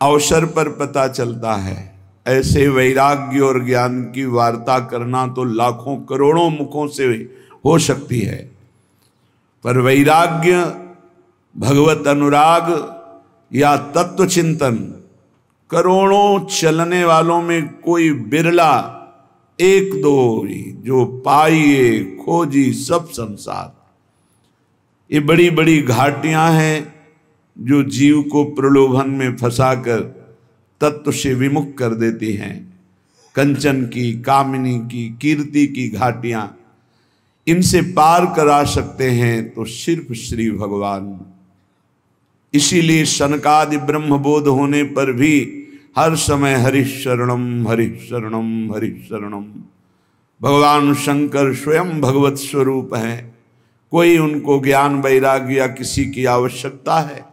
अवसर पर पता चलता है। ऐसे वैराग्य और ज्ञान की वार्ता करना तो लाखों करोड़ों मुखों से हो सकती है, पर वैराग्य, भगवत अनुराग या तत्व चिंतन करोड़ों चलने वालों में कोई बिरला, एक दो ही जो पाइए खोजी सब संसार। ये बड़ी बड़ी घाटियां हैं जो जीव को प्रलोभन में फंसाकर तत्व से विमुख कर देती हैं। कंचन की, कामिनी की, कीर्ति की घाटियां, इनसे पार करा सकते हैं तो सिर्फ श्री भगवान। इसीलिए सनकादि ब्रह्मबोध होने पर भी हर समय हरिः शरणम हरिः शरणम हरिः शरणम। भगवान शंकर स्वयं भगवत स्वरूप हैं, कोई उनको ज्ञान वैराग्य या किसी की आवश्यकता है?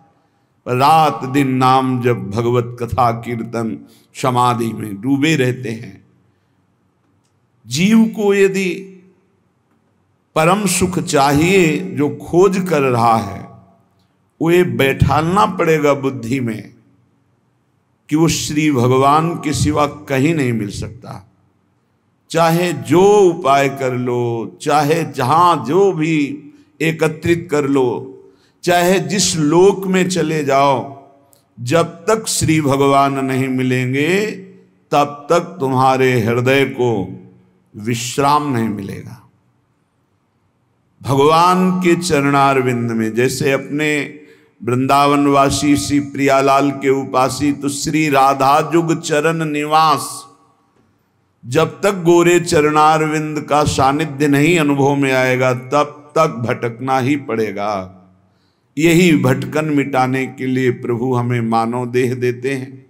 रात दिन नाम जब, भगवत कथा कीर्तन, समाधि में डूबे रहते हैं। जीव को यदि परम सुख चाहिए जो खोज कर रहा है, वो ये बैठालना पड़ेगा बुद्धि में कि वो श्री भगवान के सिवा कहीं नहीं मिल सकता। चाहे जो उपाय कर लो, चाहे जहां जो भी एकत्रित कर लो, चाहे जिस लोक में चले जाओ, जब तक श्री भगवान नहीं मिलेंगे तब तक तुम्हारे हृदय को विश्राम नहीं मिलेगा। भगवान के चरणारविंद में, जैसे अपने वृंदावनवासी श्री प्रियालाल के उपासी तो श्री राधा जुग चरण निवास, जब तक गोरे चरणारविंद का सानिध्य नहीं अनुभव में आएगा तब तक भटकना ही पड़ेगा। यही भटकन मिटाने के लिए प्रभु हमें मानव देह देते हैं,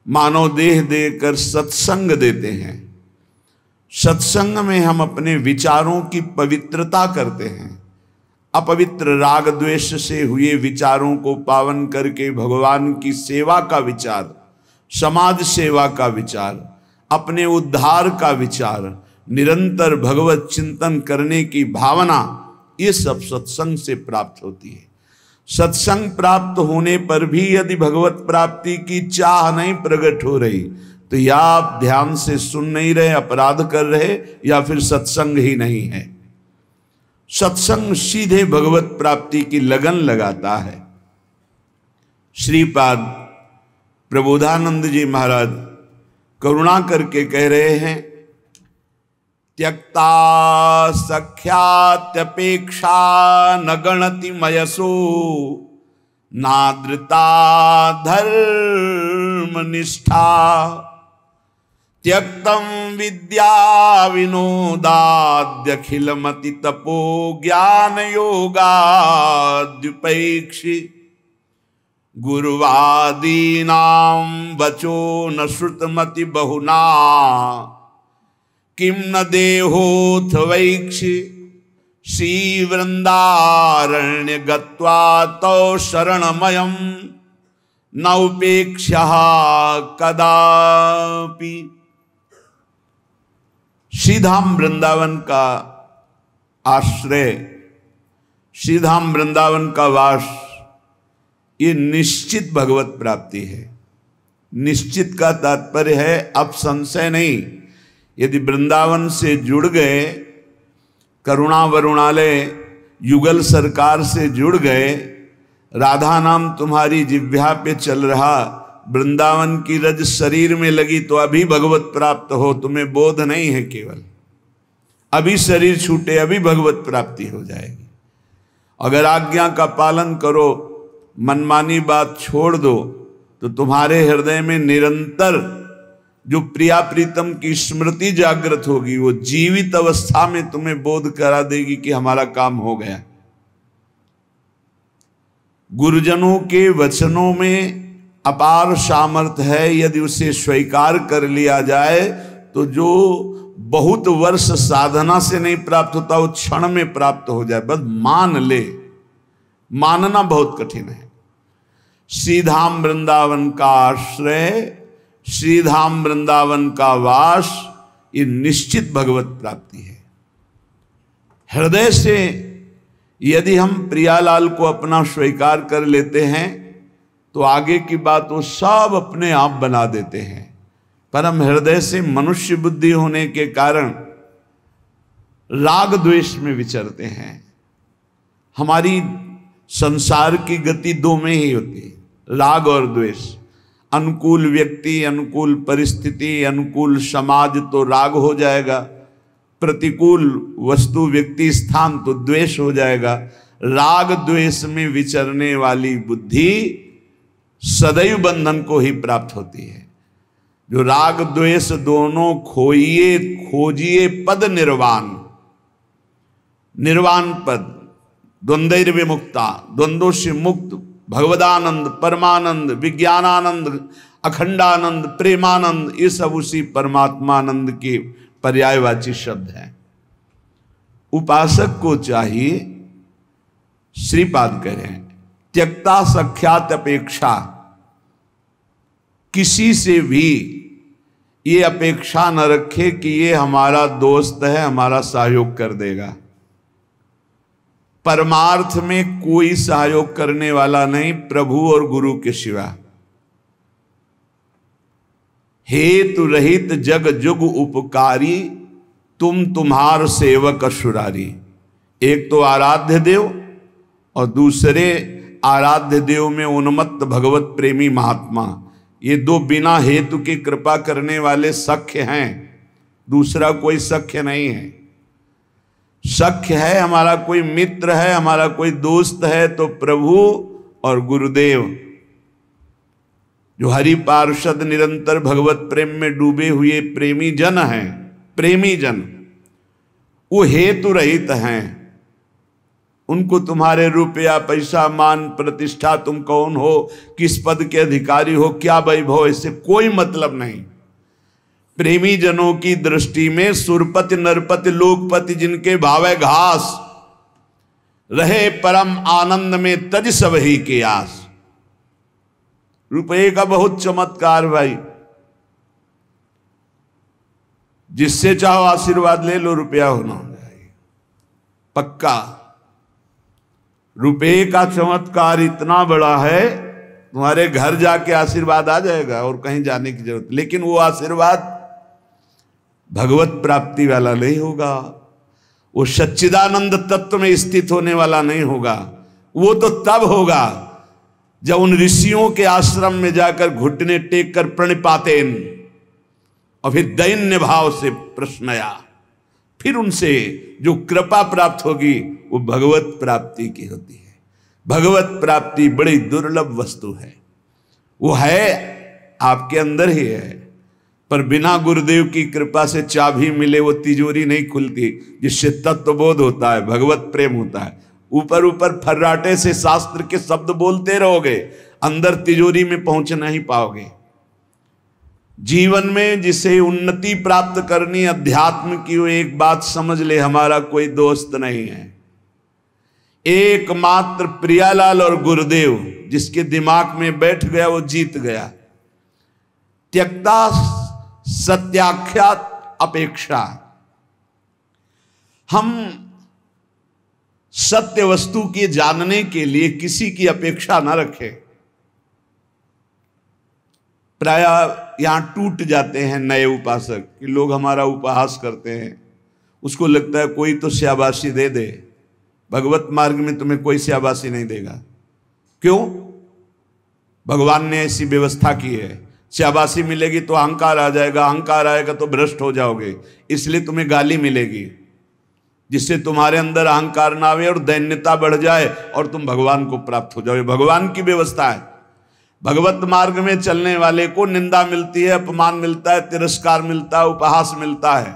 मानव देह देकर सत्संग देते हैं। सत्संग में हम अपने विचारों की पवित्रता करते हैं। अपवित्र राग द्वेष से हुए विचारों को पावन करके भगवान की सेवा का विचार, समाज सेवा का विचार, अपने उद्धार का विचार, निरंतर भगवत चिंतन करने की भावना, ये सब सत्संग से प्राप्त होती है। सत्संग प्राप्त होने पर भी यदि भगवत प्राप्ति की चाह नहीं प्रकट हो रही तो या आप ध्यान से सुन नहीं रहे, अपराध कर रहे, या फिर सत्संग ही नहीं है। सत्संग सीधे भगवत प्राप्ति की लगन लगाता है। श्रीपाद प्रबोधानंद जी महाराज करुणा करके कह रहे हैं, त्यक्ता सख्यात्यपेक्षा न गणति मयसो नादृता धर्म निष्ठा त्यक्तम विद्या विनोदाद्यखिलमति तपो ज्ञान योगाद्युपैक्षि गुरुवादीनां वचो न श्रुतमति बहुना किम न देहोथ वैक्षि श्री वृंदारण्य गत्वा तो शरणमयम् न उपेक्षः कदापि। श्रीधाम वृंदावन का आश्रय, श्रीधाम वृंदावन का वास, ये निश्चित भगवत प्राप्ति है। निश्चित का तात्पर्य है अब संशय नहीं। यदि वृंदावन से जुड़ गए, करुणा वरुणालय युगल सरकार से जुड़ गए, राधा नाम तुम्हारी जिह्वा पे चल रहा, वृंदावन की रज शरीर में लगी तो अभी भगवत प्राप्त हो, तुम्हें बोध नहीं है। केवल अभी शरीर छूटे अभी भगवत प्राप्ति हो जाएगी। अगर आज्ञा का पालन करो, मनमानी बात छोड़ दो, तो तुम्हारे हृदय में निरंतर जो प्रिया प्रीतम की स्मृति जागृत होगी, वो जीवित अवस्था में तुम्हें बोध करा देगी कि हमारा काम हो गया। गुरुजनों के वचनों में अपार सामर्थ्य है। यदि उसे स्वीकार कर लिया जाए तो जो बहुत वर्ष साधना से नहीं प्राप्त होता वो क्षण में प्राप्त हो जाए। बस मान ले, मानना बहुत कठिन है। श्रीधाम वृंदावन का आश्रय, श्रीधाम वृंदावन का वास, ये निश्चित भगवत प्राप्ति है। हृदय से यदि हम प्रियालाल को अपना स्वीकार कर लेते हैं तो आगे की बात वो सब अपने आप बना देते हैं। परम हृदय से मनुष्य बुद्धि होने के कारण राग द्वेष में विचरते हैं। हमारी संसार की गति दो में ही होती है, राग और द्वेष। अनुकूल व्यक्ति, अनुकूल परिस्थिति, अनुकूल समाज तो राग हो जाएगा, प्रतिकूल वस्तु व्यक्ति स्थान तो द्वेष हो जाएगा। राग द्वेष में विचरने वाली बुद्धि सदैव बंधन को ही प्राप्त होती है। जो राग द्वेष दोनों खोइए खोजिए पद निर्वाण, निर्वाण पद, द्वंद्व विमुक्ता, द्वंद्वों से मुक्त, भगवदानंद, परमानंद, विज्ञानानंद, अखंडानंद, प्रेमानंद, ये सब उसी परमात्मानंद के पर्यायवाची शब्द हैं। उपासक को चाहिए, श्रीपाद कह रहे हैं, त्यक्ता सख्यात अपेक्षा, किसी से भी ये अपेक्षा न रखे कि ये हमारा दोस्त है, हमारा सहयोग कर देगा। परमार्थ में कोई सहयोग करने वाला नहीं प्रभु और गुरु के सिवा। हेतु रहित जग जुग उपकारी, तुम तुम्हार सेवक असुरारी। एक तो आराध्य देव और दूसरे आराध्य देव में उन्मत्त भगवत प्रेमी महात्मा, ये दो बिना हेतु की कृपा करने वाले सख्य हैं, दूसरा कोई सख्य नहीं है। सख्य है, हमारा कोई मित्र है, हमारा कोई दोस्त है तो प्रभु और गुरुदेव, जो हरि पार्षद निरंतर भगवत प्रेम में डूबे हुए प्रेमी जन हैं, प्रेमी जन, वो हेतु रहित हैं। उनको तुम्हारे रुपया पैसा मान प्रतिष्ठा, तुम कौन हो, किस पद के अधिकारी हो, क्या वैभव, इससे कोई मतलब नहीं। प्रेमी जनों की दृष्टि में सुरपति नरपति लोकपति जिनके भावे घास, रहे परम आनंद में तज सब ही के आस। रुपये का बहुत चमत्कार भाई, जिससे चाहो आशीर्वाद ले लो, रुपया होना चाहिए पक्का। रुपये का चमत्कार इतना बड़ा है, तुम्हारे घर जाके आशीर्वाद आ जाएगा और कहीं जाने की जरूरत। लेकिन वो आशीर्वाद भगवत प्राप्ति वाला नहीं होगा, वो सच्चिदानंद तत्व में स्थित होने वाला नहीं होगा। वो तो तब होगा जब उन ऋषियों के आश्रम में जाकर घुटने टेक कर प्रणिपातेन, और फिर दैन्य भाव से प्रश्नया, फिर उनसे जो कृपा प्राप्त होगी वो भगवत प्राप्ति की होती है। भगवत प्राप्ति बड़ी दुर्लभ वस्तु है, वो है आपके अंदर ही है, पर बिना गुरुदेव की कृपा से चाबी मिले वो तिजोरी नहीं खुलती, जिससे तत्वबोध होता है, भगवत प्रेम होता है। ऊपर ऊपर फर्राटे से शास्त्र के शब्द बोलते रहोगे, अंदर तिजोरी में पहुंच नहीं पाओगे। जीवन में जिसे उन्नति प्राप्त करनी अध्यात्म की, वो एक बात समझ ले, हमारा कोई दोस्त नहीं है। एकमात्र प्रियालाल और गुरुदेव जिसके दिमाग में बैठ गया वो जीत गया। त्यक्ता सत्याख्यात अपेक्षा, हम सत्य वस्तु के जानने के लिए किसी की अपेक्षा ना रखें। प्राय यहां टूट जाते हैं नए उपासक कि लोग हमारा उपहास करते हैं, उसको लगता है कोई तो शाबाशी दे दे। भगवत मार्ग में तुम्हें कोई शाबाशी नहीं देगा। क्यों? भगवान ने ऐसी व्यवस्था की है। शाबाशी मिलेगी तो अहंकार आ जाएगा, अहंकार आएगा तो भ्रष्ट हो जाओगे, इसलिए तुम्हें गाली मिलेगी, जिससे तुम्हारे अंदर अहंकार ना आवे और दैन्यता बढ़ जाए और तुम भगवान को प्राप्त हो जाओ। भगवान की व्यवस्था है। भगवत मार्ग में चलने वाले को निंदा मिलती है, अपमान मिलता है, तिरस्कार मिलता है, उपहास मिलता है।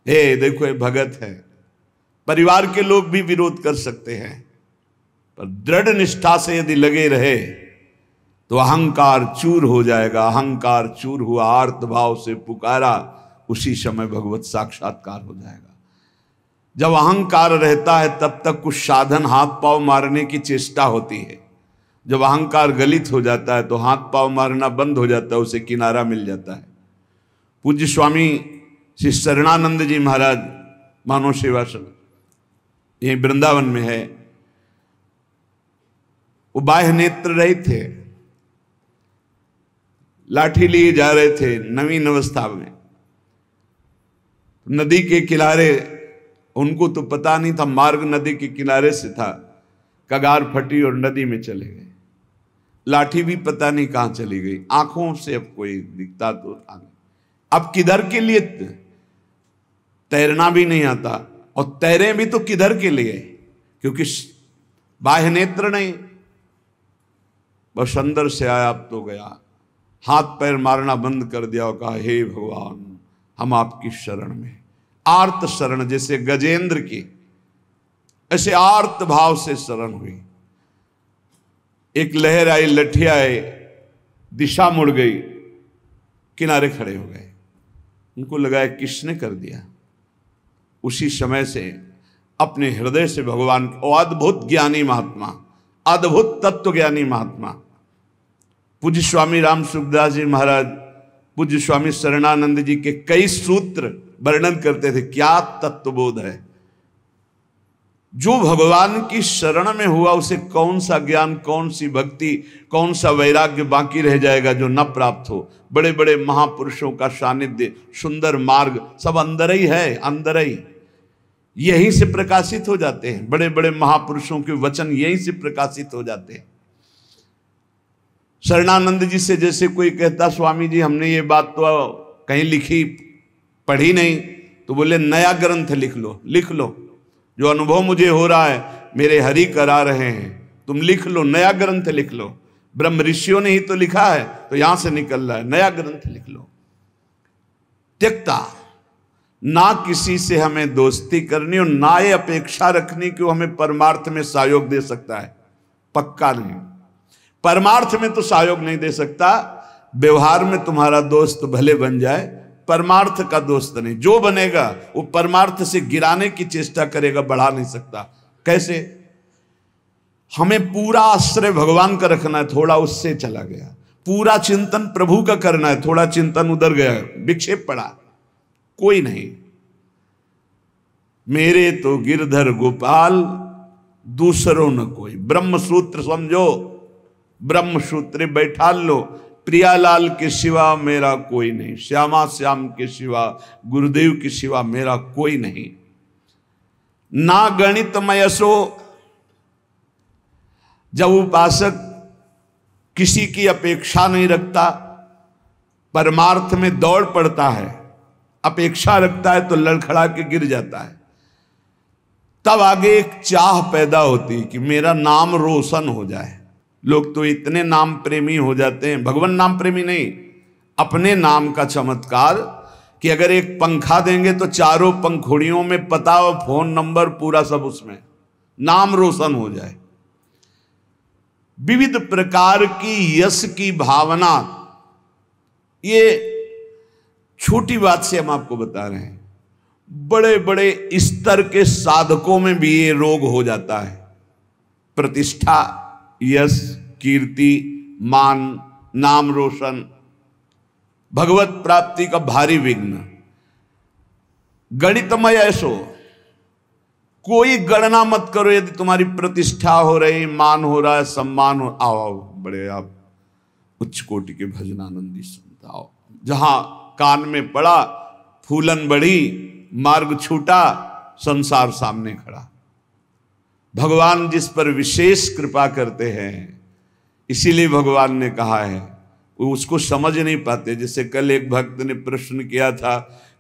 हे देखो, ये भगत है। परिवार के लोग भी विरोध कर सकते हैं, पर दृढ़ निष्ठा से यदि लगे रहे तो अहंकार चूर हो जाएगा। अहंकार चूर हुआ, आर्त भाव से पुकारा, उसी समय भगवत साक्षात्कार हो जाएगा। जब अहंकार रहता है तब तक कुछ साधन हाथ पांव मारने की चेष्टा होती है। जब अहंकार गलित हो जाता है तो हाथ पांव मारना बंद हो जाता है, उसे किनारा मिल जाता है। पूज्य स्वामी श्री शरणानंद जी महाराज मानव सेवाश्रम यही वृंदावन में है, वो बाह्य नेत्र रहित थे, लाठी लिए जा रहे थे नवीन अवस्था में, नदी के किनारे, उनको तो पता नहीं था मार्ग नदी के किनारे से था, कगार फटी और नदी में चले गए। लाठी भी पता नहीं कहां चली गई, आंखों से अब कोई दिखता तो आगे। अब किधर के लिए? तैरना भी नहीं आता, और तैरे भी तो किधर के लिए? क्योंकि बाह्य नेत्र नहीं, बस अंदर से आया अब तो गया, हाथ पैर मारना बंद कर दिया और कहा हे भगवान हम आपकी शरण में। आर्त शरण, जैसे गजेंद्र की, ऐसे आर्त भाव से शरण हुई। एक लहर आई, लठिया आई, दिशा मुड़ गई, किनारे खड़े हो गए। उनको लगा किसने कर दिया। उसी समय से अपने हृदय से भगवान, अद्भुत ज्ञानी महात्मा, अद्भुत तत्व ज्ञानी महात्मा पूज्य स्वामी राम सुखदास जी महाराज, पूज्य स्वामी शरणानंद जी के कई सूत्र वर्णन करते थे। क्या तत्वबोध है। जो भगवान की शरण में हुआ उसे कौन सा ज्ञान, कौन सी भक्ति, कौन सा वैराग्य बाकी रह जाएगा जो न प्राप्त हो। बड़े बड़े महापुरुषों का सानिध्य, सुंदर मार्ग सब अंदर ही है, अंदर ही, यहीं से प्रकाशित हो जाते हैं। बड़े बड़े महापुरुषों के वचन यहीं से प्रकाशित हो जाते हैं। शरणानंद जी से जैसे कोई कहता स्वामी जी हमने ये बात तो कहीं लिखी पढ़ी नहीं, तो बोले नया ग्रंथ लिख लो, लिख लो, जो अनुभव मुझे हो रहा है मेरे हरि करा रहे हैं, तुम लिख लो, नया ग्रंथ लिख लो। ब्रह्म ऋषियों ने ही तो लिखा है, तो यहां से निकल रहा है, नया ग्रंथ लिख लो। त्यक्ता, ना किसी से हमें दोस्ती करनी और ना ये अपेक्षा रखनी कि वो हमें परमार्थ में सहयोग दे सकता है, पक्का नहीं। परमार्थ में तो सहयोग नहीं दे सकता, व्यवहार में तुम्हारा दोस्त भले बन जाए, परमार्थ का दोस्त नहीं। जो बनेगा वो परमार्थ से गिराने की चेष्टा करेगा, बढ़ा नहीं सकता। कैसे? हमें पूरा आश्रय भगवान का रखना है, थोड़ा उससे चला गया। पूरा चिंतन प्रभु का करना है, थोड़ा चिंतन उधर गया, विक्षेप पड़ा, कोई नहीं। मेरे तो गिरधर गोपाल, दूसरों न कोई। ब्रह्म सूत्र समझो, ब्रह्म सूत्र बैठा लो, प्रियालाल के सिवा मेरा कोई नहीं, श्यामा श्याम के सिवा, गुरुदेव के सिवा मेरा कोई नहीं। ना गणित मयसो, जब उपासक किसी की अपेक्षा नहीं रखता, परमार्थ में दौड़ पड़ता है, अपेक्षा रखता है तो लड़खड़ा के गिर जाता है। तब आगे एक चाह पैदा होती कि मेरा नाम रोशन हो जाए। लोग तो इतने नाम प्रेमी हो जाते हैं, भगवान नाम प्रेमी नहीं, अपने नाम का चमत्कार, कि अगर एक पंखा देंगे तो चारों पंखुड़ियों में पता और फोन नंबर पूरा सब उसमें, नाम रोशन हो जाए। विविध प्रकार की यश की भावना, ये छोटी बात से हम आपको बता रहे हैं, बड़े बड़े स्तर के साधकों में भी ये रोग हो जाता है। प्रतिष्ठा, यश, कीर्ति, मान, नाम रोशन, भगवत प्राप्ति का भारी विघ्न। गणितमय ऐसो, कोई गणना मत करो। यदि तुम्हारी प्रतिष्ठा हो रही, मान हो रहा है, सम्मान हो, आओ बड़े आप उच्च कोटि के भजनानंदी संत आओ। जहां कान में पड़ा, फूलन बढ़ी, मार्ग छूटा, संसार सामने खड़ा। भगवान जिस पर विशेष कृपा करते हैं, इसीलिए भगवान ने कहा है, वो उसको समझ नहीं पाते। जैसे कल एक भक्त ने प्रश्न किया था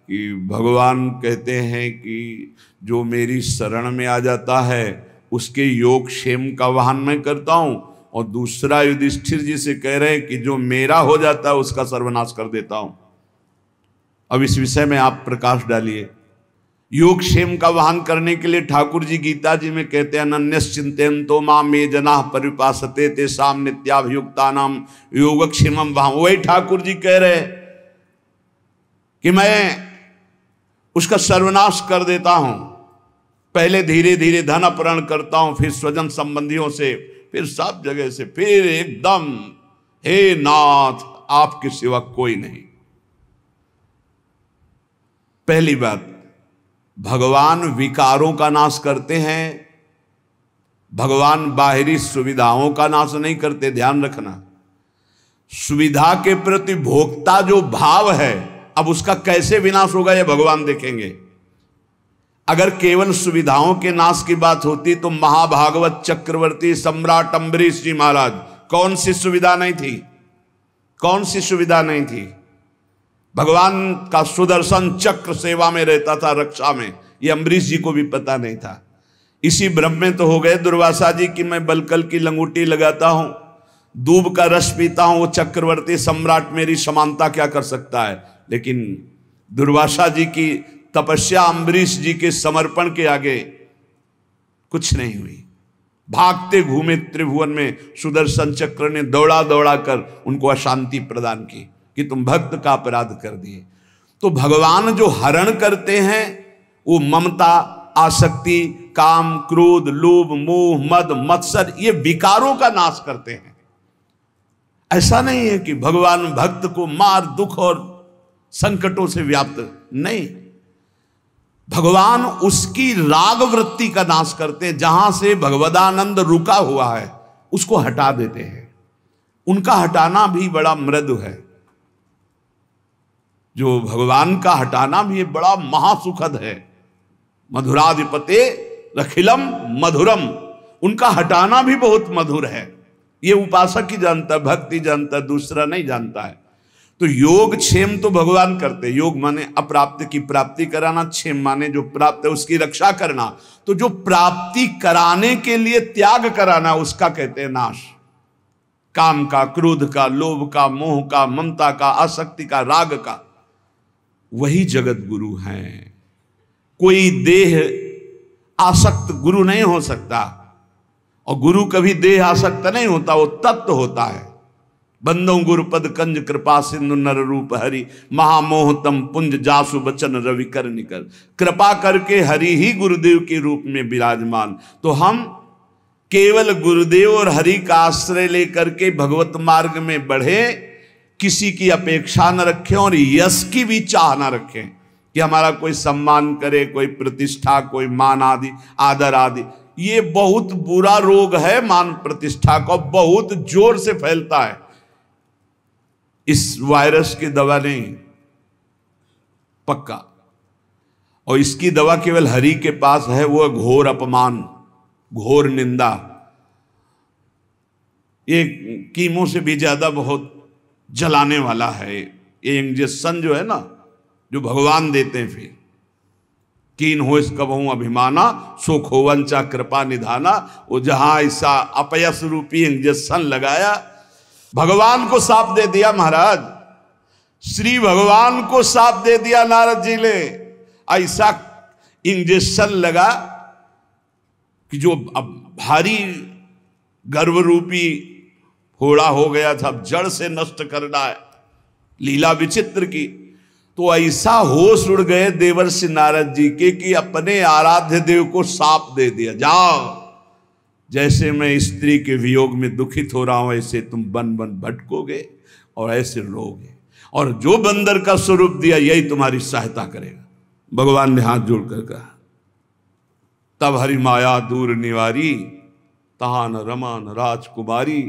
कि भगवान कहते हैं कि जो मेरी शरण में आ जाता है उसके योग क्षेम का वहन मैं करता हूं, और दूसरा युधिष्ठिर जी से कह रहे हैं कि जो मेरा हो जाता है उसका सर्वनाश कर देता हूं। अब इस विषय में आप प्रकाश डालिए। योग क्षेम का वाहन करने के लिए ठाकुर जी गीता जी में कहते हैं, अनन्यश्चिन्तयन्तो माम ये जनाः परिपासते तेषां नित्याभियुक्तानां योगक्षेमं वहां। वही ठाकुर जी कह रहे कि मैं उसका सर्वनाश कर देता हूं। पहले धीरे धीरे धन अपहरण करता हूं, फिर स्वजन संबंधियों से, फिर सब जगह से, फिर एकदम हे नाथ आपके सिवा कोई नहीं। पहली बात, भगवान विकारों का नाश करते हैं, भगवान बाहरी सुविधाओं का नाश नहीं करते, ध्यान रखना। सुविधा के प्रति भोक्ता जो भाव है, अब उसका कैसे विनाश होगा यह भगवान देखेंगे। अगर केवल सुविधाओं के नाश की बात होती तो महाभागवत चक्रवर्ती सम्राट अम्बरीश जी महाराज कौन सी सुविधा नहीं थी, कौन सी सुविधा नहीं थी। भगवान का सुदर्शन चक्र सेवा में रहता था, रक्षा में, ये अम्बरीश जी को भी पता नहीं था। इसी भ्रम में तो हो गए दुर्वासा जी कि मैं बलकल की लंगूटी लगाता हूं, दूब का रस पीता हूं, वो चक्रवर्ती सम्राट मेरी समानता क्या कर सकता है। लेकिन दुर्वासा जी की तपस्या अम्बरीश जी के समर्पण के आगे कुछ नहीं हुई। भागते घूमे त्रिभुवन में सुदर्शन चक्र ने दौड़ा दौड़ा कर उनको अशांति प्रदान की कि तुम भक्त का अपराध कर दिए। तो भगवान जो हरण करते हैं वो ममता, आसक्ति, काम, क्रोध, लोभ, मोह, मद, मत्सर, ये विकारों का नाश करते हैं। ऐसा नहीं है कि भगवान भक्त को मार, दुख और संकटों से व्याप्त, नहीं, भगवान उसकी राग वृत्ति का नाश करते हैं। जहां से भगवदानंद रुका हुआ है उसको हटा देते हैं। उनका हटाना भी बड़ा मृदु है, जो भगवान का हटाना भी बड़ा महासुखद है। मधुराधिपते रखिलम मधुरम, उनका हटाना भी बहुत मधुर है। ये उपासक ही जानता, भक्ति जानता, दूसरा नहीं जानता है। तो योग क्षेम तो भगवान करते, योग माने अप्राप्त की प्राप्ति कराना, क्षेम माने जो प्राप्त है उसकी रक्षा करना। तो जो प्राप्ति कराने के लिए त्याग कराना उसका कहते हैं नाश। काम का, क्रोध का, लोभ का, मोह का, ममता का, आसक्ति का, राग का, वही जगत गुरु हैं। कोई देह आसक्त गुरु नहीं हो सकता, और गुरु कभी देह आसक्त नहीं होता, वो तत्व होता है। बंदों गुरुपद कंज कृपा सिंधु नर रूप हरि, महामोहतम पुंज जासु बचन रवि कर निकर। कृपा करके हरि ही गुरुदेव के रूप में विराजमान। तो हम केवल गुरुदेव और हरि का आश्रय लेकर के भगवत मार्ग में बढ़े, किसी की अपेक्षा न रखें और यश की भी चाह न रखें कि हमारा कोई सम्मान करे, कोई प्रतिष्ठा, कोई मान आदि, आदर आदि। ये बहुत बुरा रोग है, मान प्रतिष्ठा का बहुत जोर से फैलता है। इस वायरस की दवा नहीं पक्का, और इसकी दवा केवल हरि के पास है, वो घोर अपमान, घोर निंदा। ये कीमो से भी ज्यादा बहुत जलाने वाला है ये इंजेक्शन जो है ना, जो भगवान देते हैं। फिर कीन हो इस कबहू अभिमाना, सो खोवंचा कृपा निधाना। वो जहां ऐसा अपयस रूपी इंजेक्शन लगाया, भगवान को साफ दे दिया महाराज, श्री भगवान को साफ दे दिया नारद जी ने। ऐसा इंजेक्शन लगा कि जो अब भारी गर्भ रूपी फोड़ा हो गया था, अब जड़ से नष्ट करना है, लीला विचित्र की। तो ऐसा होश उड़ गए देवर्षि नारद जी के कि अपने आराध्य देव को साप दे दिया, जाओ, जैसे मैं स्त्री के वियोग में दुखित हो रहा हूं ऐसे तुम बन बन भटकोगे और ऐसे रोगे, और जो बंदर का स्वरूप दिया यही तुम्हारी सहायता करेगा। भगवान ने हाथ जोड़कर कहा, तब हरि माया दूर निवारी, तहान रमान राजकुमारी,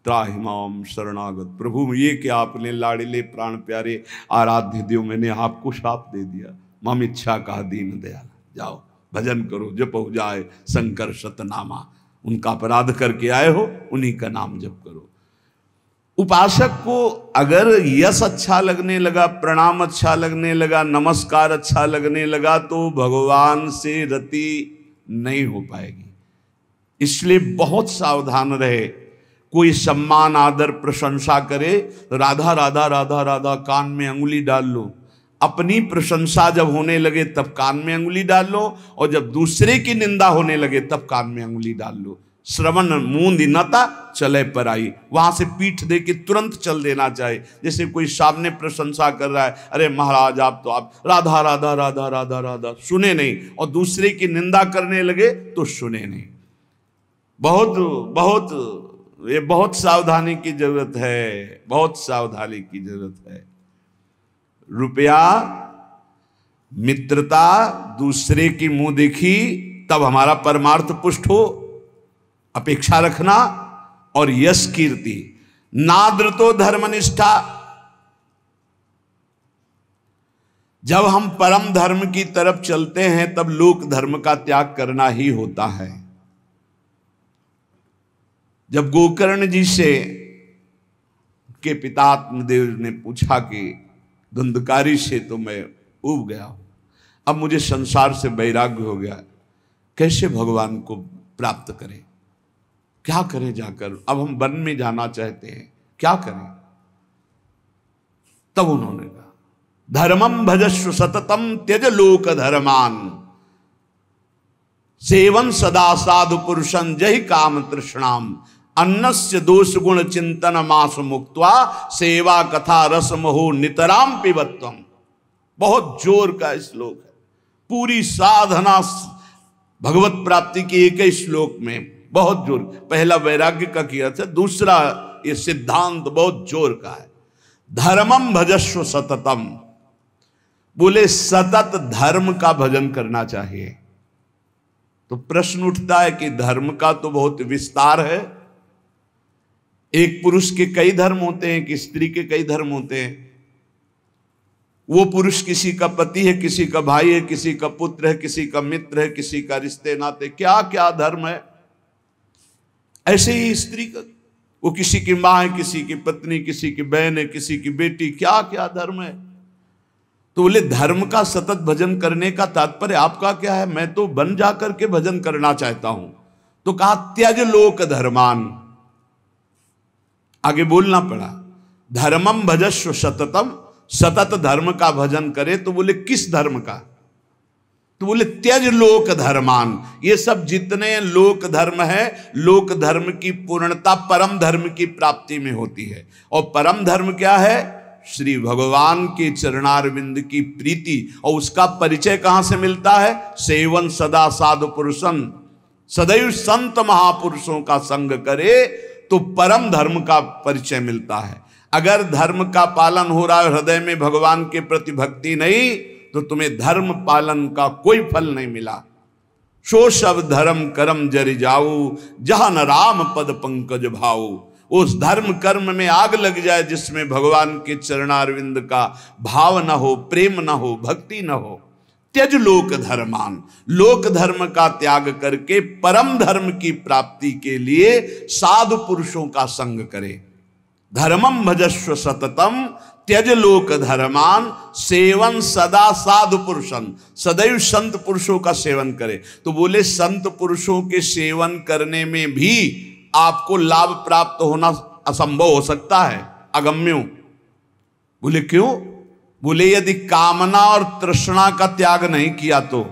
त्राहिमाम शरणागत। प्रभु ये कि आपने लाड़िले प्राण प्यारे आराध्य देव, मैंने आपको शाप दे दिया, मम इच्छा कहा दीन दयाल, जाओ भजन करो, जप हो जाए शंकर शतनामा। उनका अपराध करके आए हो, उन्हीं का नाम जप करो। उपासक को अगर यश अच्छा लगने लगा, प्रणाम अच्छा लगने लगा, नमस्कार अच्छा लगने लगा, तो भगवान से रति नहीं हो पाएगी। इसलिए बहुत सावधान रहे। कोई सम्मान, आदर, प्रशंसा करे, राधा राधा राधा राधा कान में अंगुली डाल लो। अपनी प्रशंसा जब होने लगे तब कान में अंगुली डाल लो, और जब दूसरे की निंदा होने लगे तब कान में अंगुली डाल लो। श्रवण मूंद नता चले पर आई, वहां से पीठ दे के तुरंत चल देना चाहिए। जैसे कोई सामने प्रशंसा कर रहा है, अरे महाराज आप तो आप राधा राधा राधा राधा राधा, सुने नहीं, और दूसरे की निंदा करने लगे तो सुने नहीं। बहुत बहुत ये बहुत सावधानी की जरूरत है, बहुत सावधानी की जरूरत है। रुपया, मित्रता, दूसरे की मुंह देखी तब हमारा परमार्थ पुष्ट हो, अपेक्षा रखना, और यश कीर्ति, नादृतो धर्मनिष्ठा। जब हम परम धर्म की तरफ चलते हैं तब लोक धर्म का त्याग करना ही होता है। जब गोकर्ण जी से के पिता आत्मदेव ने पूछा कि धुंधकारी से तो मैं ऊब गया हूं, अब मुझे संसार से वैराग्य हो गया, कैसे भगवान को प्राप्त करें, क्या करें जाकर, अब हम वन में जाना चाहते हैं, क्या करें। तब उन्होंने कहा धर्मम भजस्व सततम त्यज लोक धर्मान सेवन सदा साधु पुरुषं जहि काम तृष्णाम अन्नस्य दोष गुण चिंतन मास मुक्त्वा सेवा कथा रसम हो नितराम पिबत्वम। बहुत जोर का श्लोक है, पूरी साधना भगवत प्राप्ति की एक ही श्लोक में बहुत जोर। पहला वैराग्य का किया था, दूसरा ये सिद्धांत बहुत जोर का है। धर्मम भजस्व सततम, बोले सतत धर्म का भजन करना चाहिए। तो प्रश्न उठता है कि धर्म का तो बहुत विस्तार है, एक पुरुष के कई धर्म होते हैं, एक स्त्री के कई धर्म होते हैं। वो पुरुष किसी का पति है, किसी का भाई है, किसी का पुत्र है, किसी का मित्र है, किसी का रिश्ते नाते, क्या क्या धर्म है। ऐसे ही स्त्री का, वो किसी की मां है, किसी की पत्नी, किसी की बहन है, किसी की बेटी, क्या क्या धर्म है। तो बोले धर्म का सतत भजन करने का तात्पर्य आपका क्या है? मैं तो बन जाकर के भजन करना चाहता हूं। तो कहा त्यज लोक धर्मान, आगे बोलना पड़ा धर्मम भजस्व सततम, सतत धर्म का भजन करे। तो बोले किस धर्म का? तो बोले त्यज लोक धर्मान। ये सब जितने लोक धर्म है, लोक धर्म की पूर्णता परम धर्म की प्राप्ति में होती है। और परम धर्म क्या है? श्री भगवान के चरणारविंद की प्रीति। और उसका परिचय कहां से मिलता है? सेवन सदा साधु पुरुषन, सदैव संत महापुरुषों का संग करे तो परम धर्म का परिचय मिलता है। अगर धर्म का पालन हो रहा है, हृदय में भगवान के प्रति भक्ति नहीं, तो तुम्हें धर्म पालन का कोई फल नहीं मिला। सो सब धर्म कर्म जरि जाऊ, जहां न राम पद पंकज भाऊ। उस धर्म कर्म में आग लग जाए जिसमें भगवान के चरणारविंद का भाव न हो, प्रेम न हो, भक्ति न हो। त्यज लोक धर्मान, लोक धर्म का त्याग करके परम धर्म की प्राप्ति के लिए साधु पुरुषों का संग करे। धर्मम भजस्व सततम त्यज लोक धर्मान सेवन सदा साधु पुरुषन, सदैव संत पुरुषों का सेवन करे। तो बोले संत पुरुषों के सेवन करने में भी आपको लाभ प्राप्त होना असंभव हो सकता है, अगम्यो। बोले क्यों? बोले यदि कामना और तृष्णा का त्याग नहीं किया तो।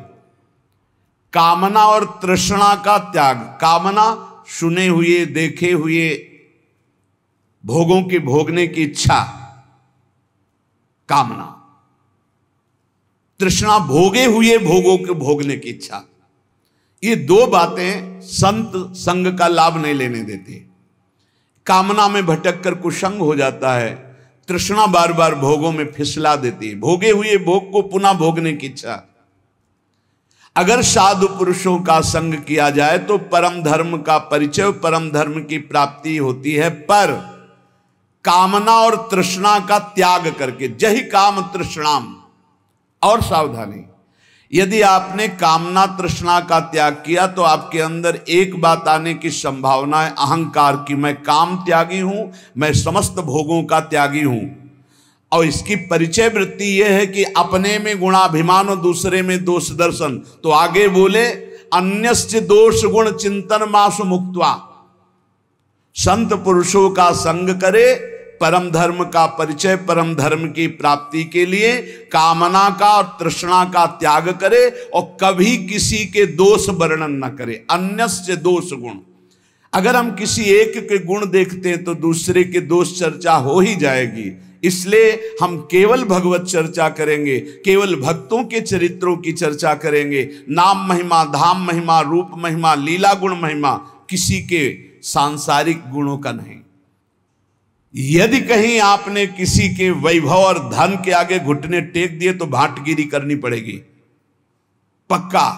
कामना और तृष्णा का त्याग, कामना सुने हुए देखे हुए भोगों के भोगने की इच्छा, कामना। तृष्णा भोगे हुए भोगों के भोगने की इच्छा। ये दो बातें संत संग का लाभ नहीं लेने देती। कामना में भटक कर कुसंग हो जाता है, तृष्णा बार बार भोगों में फिसला देती है, भोगे हुए भोग को पुनः भोगने की इच्छा। अगर साधु पुरुषों का संग किया जाए तो परम धर्म का परिचय, परम धर्म की प्राप्ति होती है। पर कामना और तृष्णा का त्याग करके, जहि काम तृष्णाम। और सावधानी, यदि आपने कामना तृष्णा का त्याग किया तो आपके अंदर एक बात आने की संभावना है, अहंकार की। मैं काम त्यागी हूं, मैं समस्त भोगों का त्यागी हूं। और इसकी परिचय वृत्ति यह है कि अपने में गुणाभिमान और दूसरे में दोष दर्शन। तो आगे बोले अन्यस्य दोष गुण चिंतन मासु मुक्त्वा, संत पुरुषों का संग करे, परम धर्म का परिचय, परम धर्म की प्राप्ति के लिए कामना का और तृष्णा का त्याग करे और कभी किसी के दोष वर्णन न करे। अन्यस्य दोष गुण, अगर हम किसी एक के गुण देखते हैं तो दूसरे के दोष चर्चा हो ही जाएगी। इसलिए हम केवल भगवत चर्चा करेंगे, केवल भक्तों के चरित्रों की चर्चा करेंगे। नाम महिमा, धाम महिमा, रूप महिमा, लीला गुण महिमा, किसी के सांसारिक गुणों का नहीं। यदि कहीं आपने किसी के वैभव और धन के आगे घुटने टेक दिए तो भाटगिरी करनी पड़ेगी, पक्का।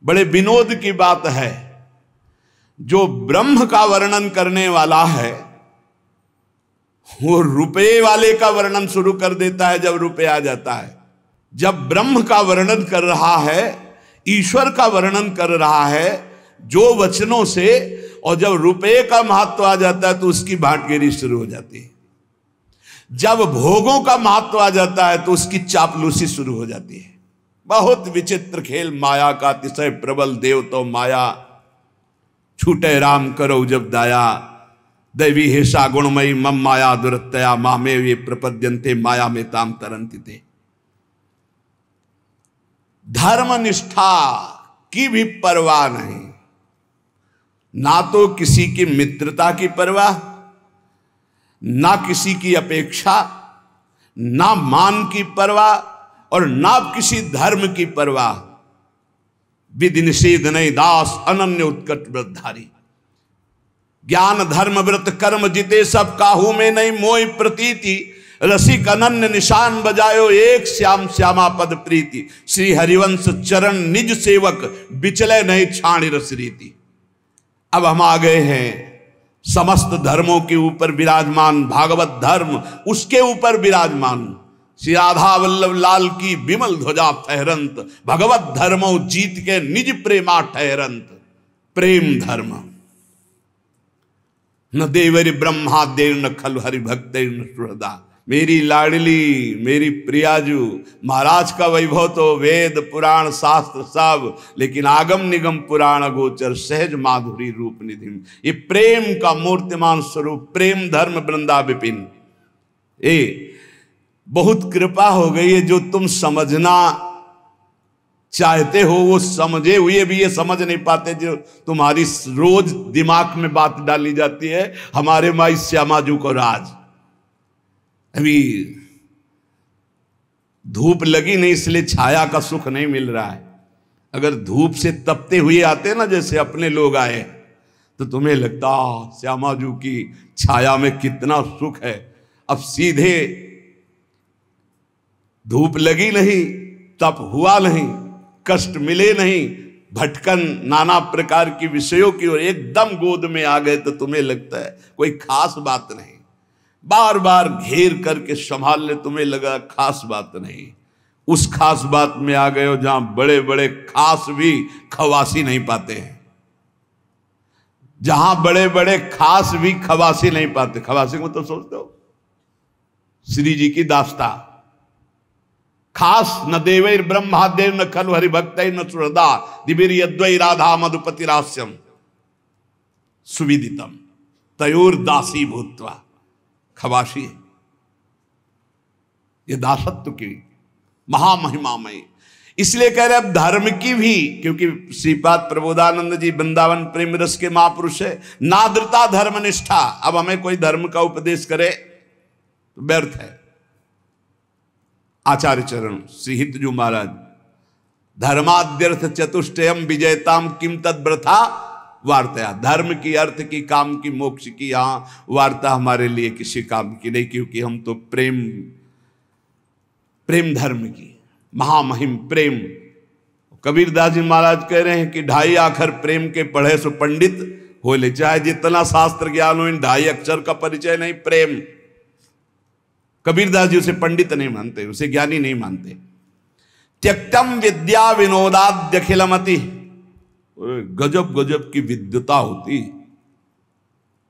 बड़े विनोद की बात है, जो ब्रह्म का वर्णन करने वाला है वो रुपये वाले का वर्णन शुरू कर देता है जब रुपये आ जाता है। जब ब्रह्म का वर्णन कर रहा है, ईश्वर का वर्णन कर रहा है जो वचनों से, और जब रुपये का महत्व आ जाता है तो उसकी भाटगिरी शुरू हो जाती है। जब भोगों का महत्व आ जाता है तो उसकी चापलूसी शुरू हो जाती है। बहुत विचित्र खेल माया का, अतिशय प्रबल देव तो माया, छूटे राम करो जब दाया, दैवी हेषा गुणमयी मम माया दुरतया मामे ये प्रपद्यन्ते माया में ताम तरंति थे। धर्मनिष्ठा की भी परवाह नहीं, ना तो किसी की मित्रता की परवाह, ना किसी की अपेक्षा, ना मान की परवाह और ना किसी धर्म की परवाह। विधि निषेध नहीं दास अनन्य उत्कट व्रतधारी, ज्ञान धर्म व्रत कर्म जिते सब काहू में नहीं मोह प्रतीति, रसिक अनन्य निशान बजायो एक श्याम श्यामा पद प्रीति, श्री हरिवंश चरण निज सेवक बिचले नहीं छाणी रस रीति। अब हम आ गए हैं समस्त धर्मों के ऊपर विराजमान भागवत धर्म, उसके ऊपर विराजमान श्री राधा वल्लभ लाल की विमल ध्वजा फहरंत, भगवत धर्मो जीत के निज प्रेमा ठहरंत। प्रेम धर्म न देवरी ब्रह्मा देव न खल हरि भक्त न सुहृदा। मेरी लाडली, मेरी प्रियाजू, महाराज का वैभव तो वेद पुराण शास्त्र सब, लेकिन आगम निगम पुराण गोचर सहज माधुरी रूप निधि। ये प्रेम का मूर्तिमान स्वरूप प्रेम धर्म वृंदा विपिन। ए बहुत कृपा हो गई है, जो तुम समझना चाहते हो वो समझे हुए भी ये समझ नहीं पाते, जो तुम्हारी रोज दिमाग में बात डाली जाती है। हमारे माई श्यामाजू को राज, अभी धूप लगी नहीं इसलिए छाया का सुख नहीं मिल रहा है। अगर धूप से तपते हुए आते ना, जैसे अपने लोग आए, तो तुम्हें लगता श्यामाजू की छाया में कितना सुख है। अब सीधे धूप लगी नहीं, तप हुआ नहीं, कष्ट मिले नहीं, भटकन नाना प्रकार की विषयों की ओर एकदम गोद में आ गए, तो तुम्हें लगता है कोई खास बात नहीं। बार बार घेर करके संभाल ले, तुम्हें लगा खास बात नहीं। उस खास बात में आ गए हो जहां बड़े बड़े खास भी खवासी नहीं पाते हैं, जहां बड़े बड़े खास भी खवासी नहीं पाते। खवासी को तो सोचते हो श्री जी की दास्ता, खास न देवैर ब्रह्मा देव न खलु हरिभक्त न सुहृदा, दिवीर यद्वै राधा मधुपति रास्यम सुविदितम तयोर दासी भूत्वा। खवासी है ये दासत्व की महामहिमामयी। इसलिए कह रहे अब धर्म की भी, क्योंकि श्रीपाद प्रबोधानंद जी वृंदावन प्रेम रस के महापुरुष है। नाद्रता धर्मनिष्ठा, अब हमें कोई धर्म का उपदेश करे तो व्यर्थ है। आचार्य चरण श्री हितजू महाराज, धर्माद्यर्थ चतुष्टयम विजयताम किम तद्व्रथा वार्ता। धर्म की, अर्थ की, काम की, मोक्ष की यहाँ वार्ता हमारे लिए किसी काम की नहीं, क्योंकि हम तो प्रेम धर्म की महामहिम प्रेम। कबीरदास जी महाराज कह रहे हैं कि 2.5 अक्षर प्रेम के पढ़े सो पंडित हो ले, चाहे जितना शास्त्र ज्ञान हो, इन 2.5 अक्षर का परिचय नहीं प्रेम। कबीरदास जी उसे पंडित नहीं मानते, उसे ज्ञानी नहीं मानते। त्यक्तम विद्या विनोदाद्यखिलमति, गजब गजब की विद्वता होती।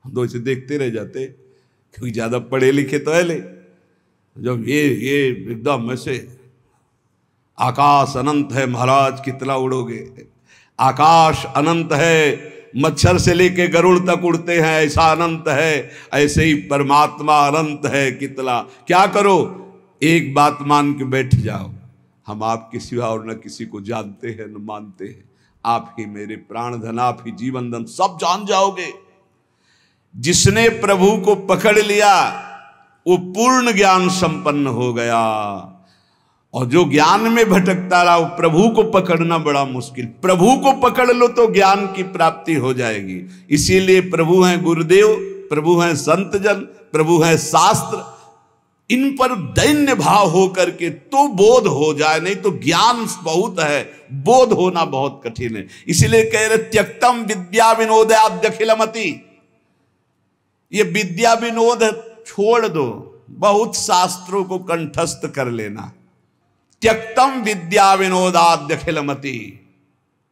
हम तो इसे देखते रह जाते, क्योंकि ज्यादा पढ़े लिखे तो है ले। जब ये एकदम ऐसे आकाश अनंत है महाराज, कितना उड़ोगे। आकाश अनंत है, मच्छर से लेके गरुड़ तक उड़ते हैं, ऐसा अनंत है। ऐसे ही परमात्मा अनंत है, कितना क्या करो, एक बात मान के बैठ जाओ, हम आपके सिवा और न किसी को जानते हैं न मानते हैं। आप ही मेरे प्राण धन, आप ही जीवन धन, सब जान जाओगे। जिसने प्रभु को पकड़ लिया वो पूर्ण ज्ञान संपन्न हो गया, और जो ज्ञान में भटकता रहा वो प्रभु को पकड़ना बड़ा मुश्किल। प्रभु को पकड़ लो तो ज्ञान की प्राप्ति हो जाएगी। इसीलिए प्रभु हैं गुरुदेव, प्रभु हैं संत जन, प्रभु हैं शास्त्र, इन पर दैन्य भाव हो करके तो बोध हो जाए, नहीं तो ज्ञान बहुत है, बोध होना बहुत कठिन है। इसीलिए कह रहे त्यक्तम विद्या विनोदाद्यखिलमति। ये विद्या विनोद छोड़ दो, बहुत शास्त्रों को कंठस्थ कर लेना। त्यक्तम विद्या विनोदाद्य अखिलमति,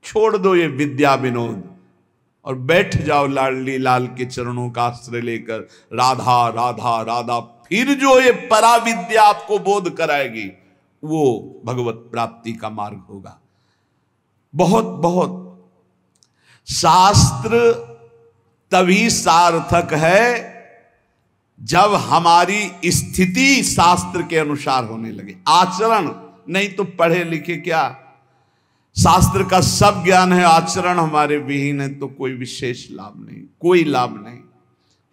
छोड़ दो ये विद्या विनोद और बैठ जाओ लाडली लाल के चरणों का आश्रय लेकर। राधा राधा राधा, फिर जो ये परा विद्या आपको बोध कराएगी वो भगवत प्राप्ति का मार्ग होगा। बहुत बहुत शास्त्र तभी सार्थक है जब हमारी स्थिति शास्त्र के अनुसार होने लगे, आचरण नहीं तो पढ़े लिखे क्या, शास्त्र का सब ज्ञान है, आचरण हमारे विहीन है तो कोई विशेष लाभ नहीं, कोई लाभ नहीं।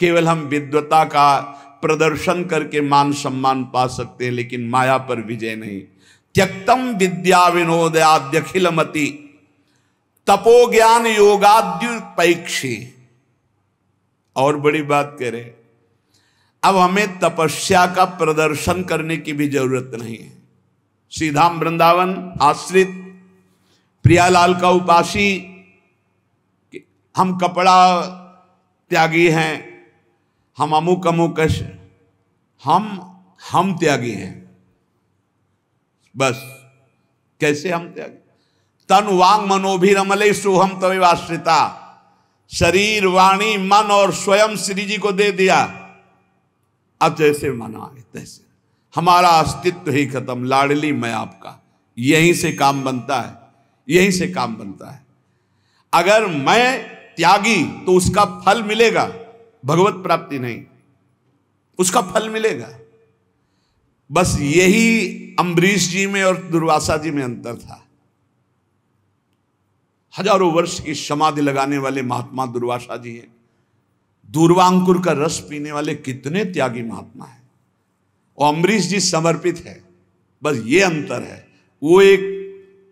केवल हम विद्वता का प्रदर्शन करके मान सम्मान पा सकते हैं, लेकिन माया पर विजय नहीं। त्यक्तम विद्या विनोदाद्य अखिलमति तपो ज्ञान योगाद्युपैक्षी। और बड़ी बात कह रहे, अब हमें तपस्या का प्रदर्शन करने की भी जरूरत नहीं है। सीधा वृंदावन आश्रित प्रियालाल का उपासी, हम कपड़ा त्यागी हैं, हम अमुक अमुक, हम त्यागी हैं, बस। कैसे हम त्यागी? तन वांग मनोभिरमले सोहम तवे आश्रिता, शरीर वाणी मन और स्वयं श्री जी को दे दिया। अब जैसे मन आए तैसे, हमारा अस्तित्व ही खत्म, लाडली मैं आपका। यहीं से काम बनता है, यहीं से काम बनता है। अगर मैं त्यागी तो उसका फल मिलेगा, भगवत प्राप्ति नहीं, उसका फल मिलेगा। बस यही अम्बरीश जी में और दुर्वासा जी में अंतर था। हजारों वर्ष की समाधि लगाने वाले महात्मा दुर्वासा जी हैं, दूर्वांकुर का रस पीने वाले कितने त्यागी महात्मा हैं, और अम्बरीश जी समर्पित है। बस ये अंतर है, वो एक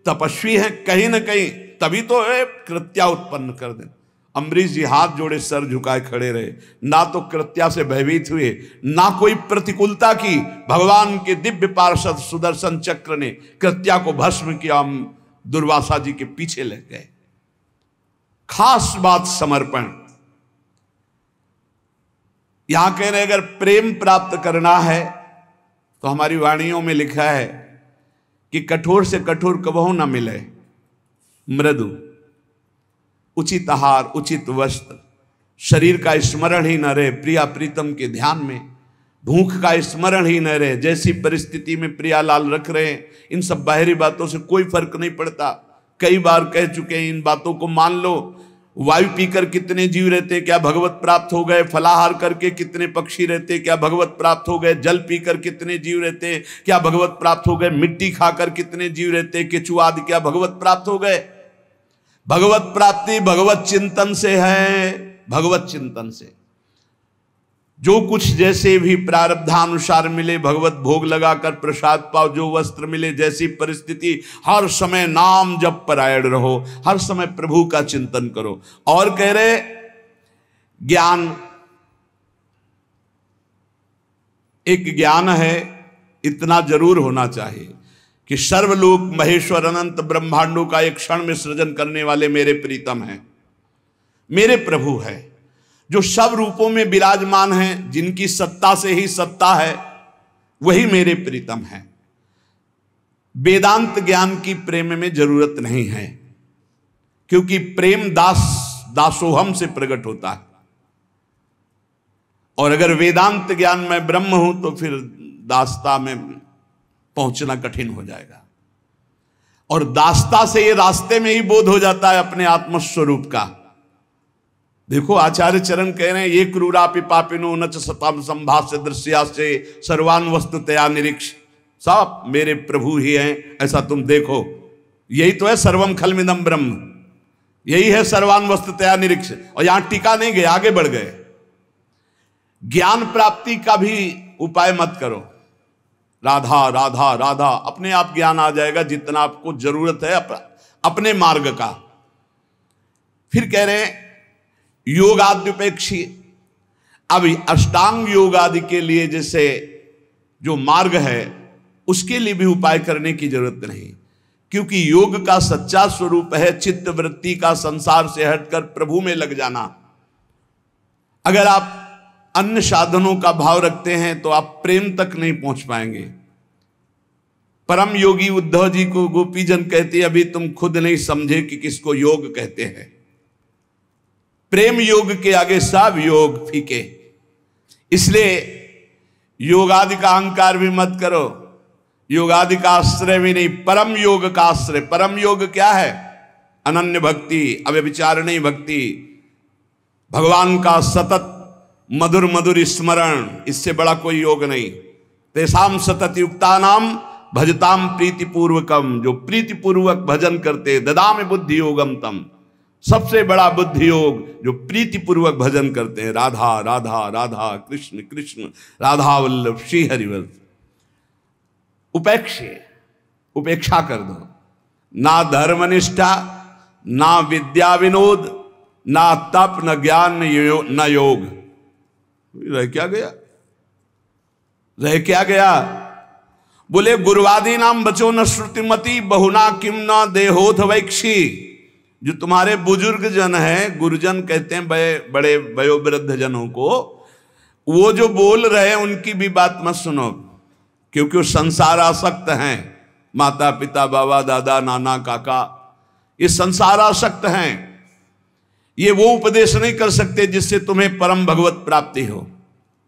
तपस्वी है कहीं ना कहीं, तभी तो कृत्या उत्पन्न कर दे। अम्बरीश जी हाथ जोड़े सर झुकाए खड़े रहे, ना तो कृत्या से भयभीत हुए, ना कोई प्रतिकूलता की। भगवान के दिव्य पार्षद सुदर्शन चक्र ने कृत्या को भस्म किया, हम दुर्वासा जी के पीछे लग गए। खास बात समर्पण। यहां कह रहे अगर प्रेम प्राप्त करना है तो हमारी वाणियों में लिखा है कि कठोर से कठोर कबहू ना मिले, मृदु, उचित आहार, उचित वस्त्र, शरीर का स्मरण ही न रहे, प्रिया प्रीतम के ध्यान में, भूख का स्मरण ही न रहे। जैसी परिस्थिति में प्रियालाल रख रहे हैं, इन सब बाहरी बातों से कोई फर्क नहीं पड़ता। कई बार कह चुके हैं, इन बातों को मान लो। वायु पीकर कितने जीव रहते, क्या भगवत प्राप्त हो गए? फलाहार करके कितने पक्षी रहते, क्या भगवत प्राप्त हो गए? जल पीकर कितने जीव रहते, क्या भगवत प्राप्त हो गए? मिट्टी खाकर कितने जीव रहते, केचुआ आदि, क्या भगवत प्राप्त हो गए? भगवत प्राप्ति भगवत चिंतन से है, भगवत चिंतन से। जो कुछ जैसे भी प्रारब्धानुसार मिले, भगवत भोग लगाकर प्रसाद पाओ, जो वस्त्र मिले, जैसी परिस्थिति, हर समय नाम जप परायण रहो, हर समय प्रभु का चिंतन करो। और कह रहे ज्ञान, एक ज्ञान है, इतना जरूर होना चाहिए कि सर्वलोक महेश्वर अनंत ब्रह्मांडों का एक क्षण में सृजन करने वाले मेरे प्रीतम हैं, मेरे प्रभु है, जो सब रूपों में विराजमान हैं, जिनकी सत्ता से ही सत्ता है, वही मेरे प्रीतम है। वेदांत ज्ञान की प्रेम में जरूरत नहीं है, क्योंकि प्रेम दासोहम से प्रकट होता है। और अगर वेदांत ज्ञान में ब्रह्म हूं तो फिर दासता में पहुंचना कठिन हो जाएगा। और दासता से ये रास्ते में ही बोध हो जाता है अपने आत्मस्वरूप का। देखो आचार्य चरण कह रहे हैं, ये क्रूरापि पापिनो न च सताम संभाष्य दृश्या से सर्वान वस्तुतया निरीक्ष। सब मेरे प्रभु ही हैं, ऐसा तुम देखो। यही तो है सर्वम खलमिदम ब्रह्म, यही है सर्वान वस्तुतया निरीक्ष। और यहां टिका नहीं गए, आगे बढ़ गए। ज्ञान प्राप्ति का भी उपाय मत करो, राधा राधा राधा, अपने आप ज्ञान आ जाएगा जितना आपको जरूरत है अपने मार्ग का। फिर कह रहे हैं योगाद्युपेक्षी। अब अष्टांग योग आदि के लिए जैसे जो मार्ग है उसके लिए भी उपाय करने की जरूरत नहीं, क्योंकि योग का सच्चा स्वरूप है चित्त वृत्ति का संसार से हटकर प्रभु में लग जाना। अगर आप अन्य साधनों का भाव रखते हैं तो आप प्रेम तक नहीं पहुंच पाएंगे। परम योगी उद्धव जी को गोपीजन कहते हैं, अभी तुम खुद नहीं समझे कि किसको योग कहते हैं। प्रेम योग के आगे सब योग फीके। इसलिए योगादि का अहंकार भी मत करो, योगादि का आश्रय भी नहीं, परम योग का आश्रय। परम योग क्या है? अनन्य भक्ति, अव्यभिचारिणी भक्ति, भगवान का सतत मधुर मधुर स्मरण, इससे बड़ा कोई योग नहीं। तेसाम सतत युक्ता नाम भजताम प्रीतिपूर्वकम, जो प्रीतिपूर्वक भजन करते, ददामि बुद्धि योगम तम, सबसे बड़ा बुद्धि योग जो प्रीतिपूर्वक भजन करते हैं। राधा राधा राधा, कृष्ण कृष्ण, राधा वल्लभ श्री हरिवल्लभ। उपेक्षा कर दो। ना धर्मनिष्ठा, ना विद्या विनोद, ना तप, न ज्ञान, न योग। रह क्या गया? रह क्या गया? बोले गुरुवादी नाम बचो न श्रुतिमती, बहुना किम न देहोथ वैक्षी। जो तुम्हारे बुजुर्ग जन हैं, गुरुजन कहते हैं बड़े वयोवृद्ध जनों को, वो जो बोल रहे हैं उनकी भी बात मत सुनो, क्योंकि वो संसार आसक्त हैं। माता पिता, बाबा दादा, नाना काका, ये संसार आसक्त हैं। ये वो उपदेश नहीं कर सकते जिससे तुम्हें परम भगवत प्राप्ति हो,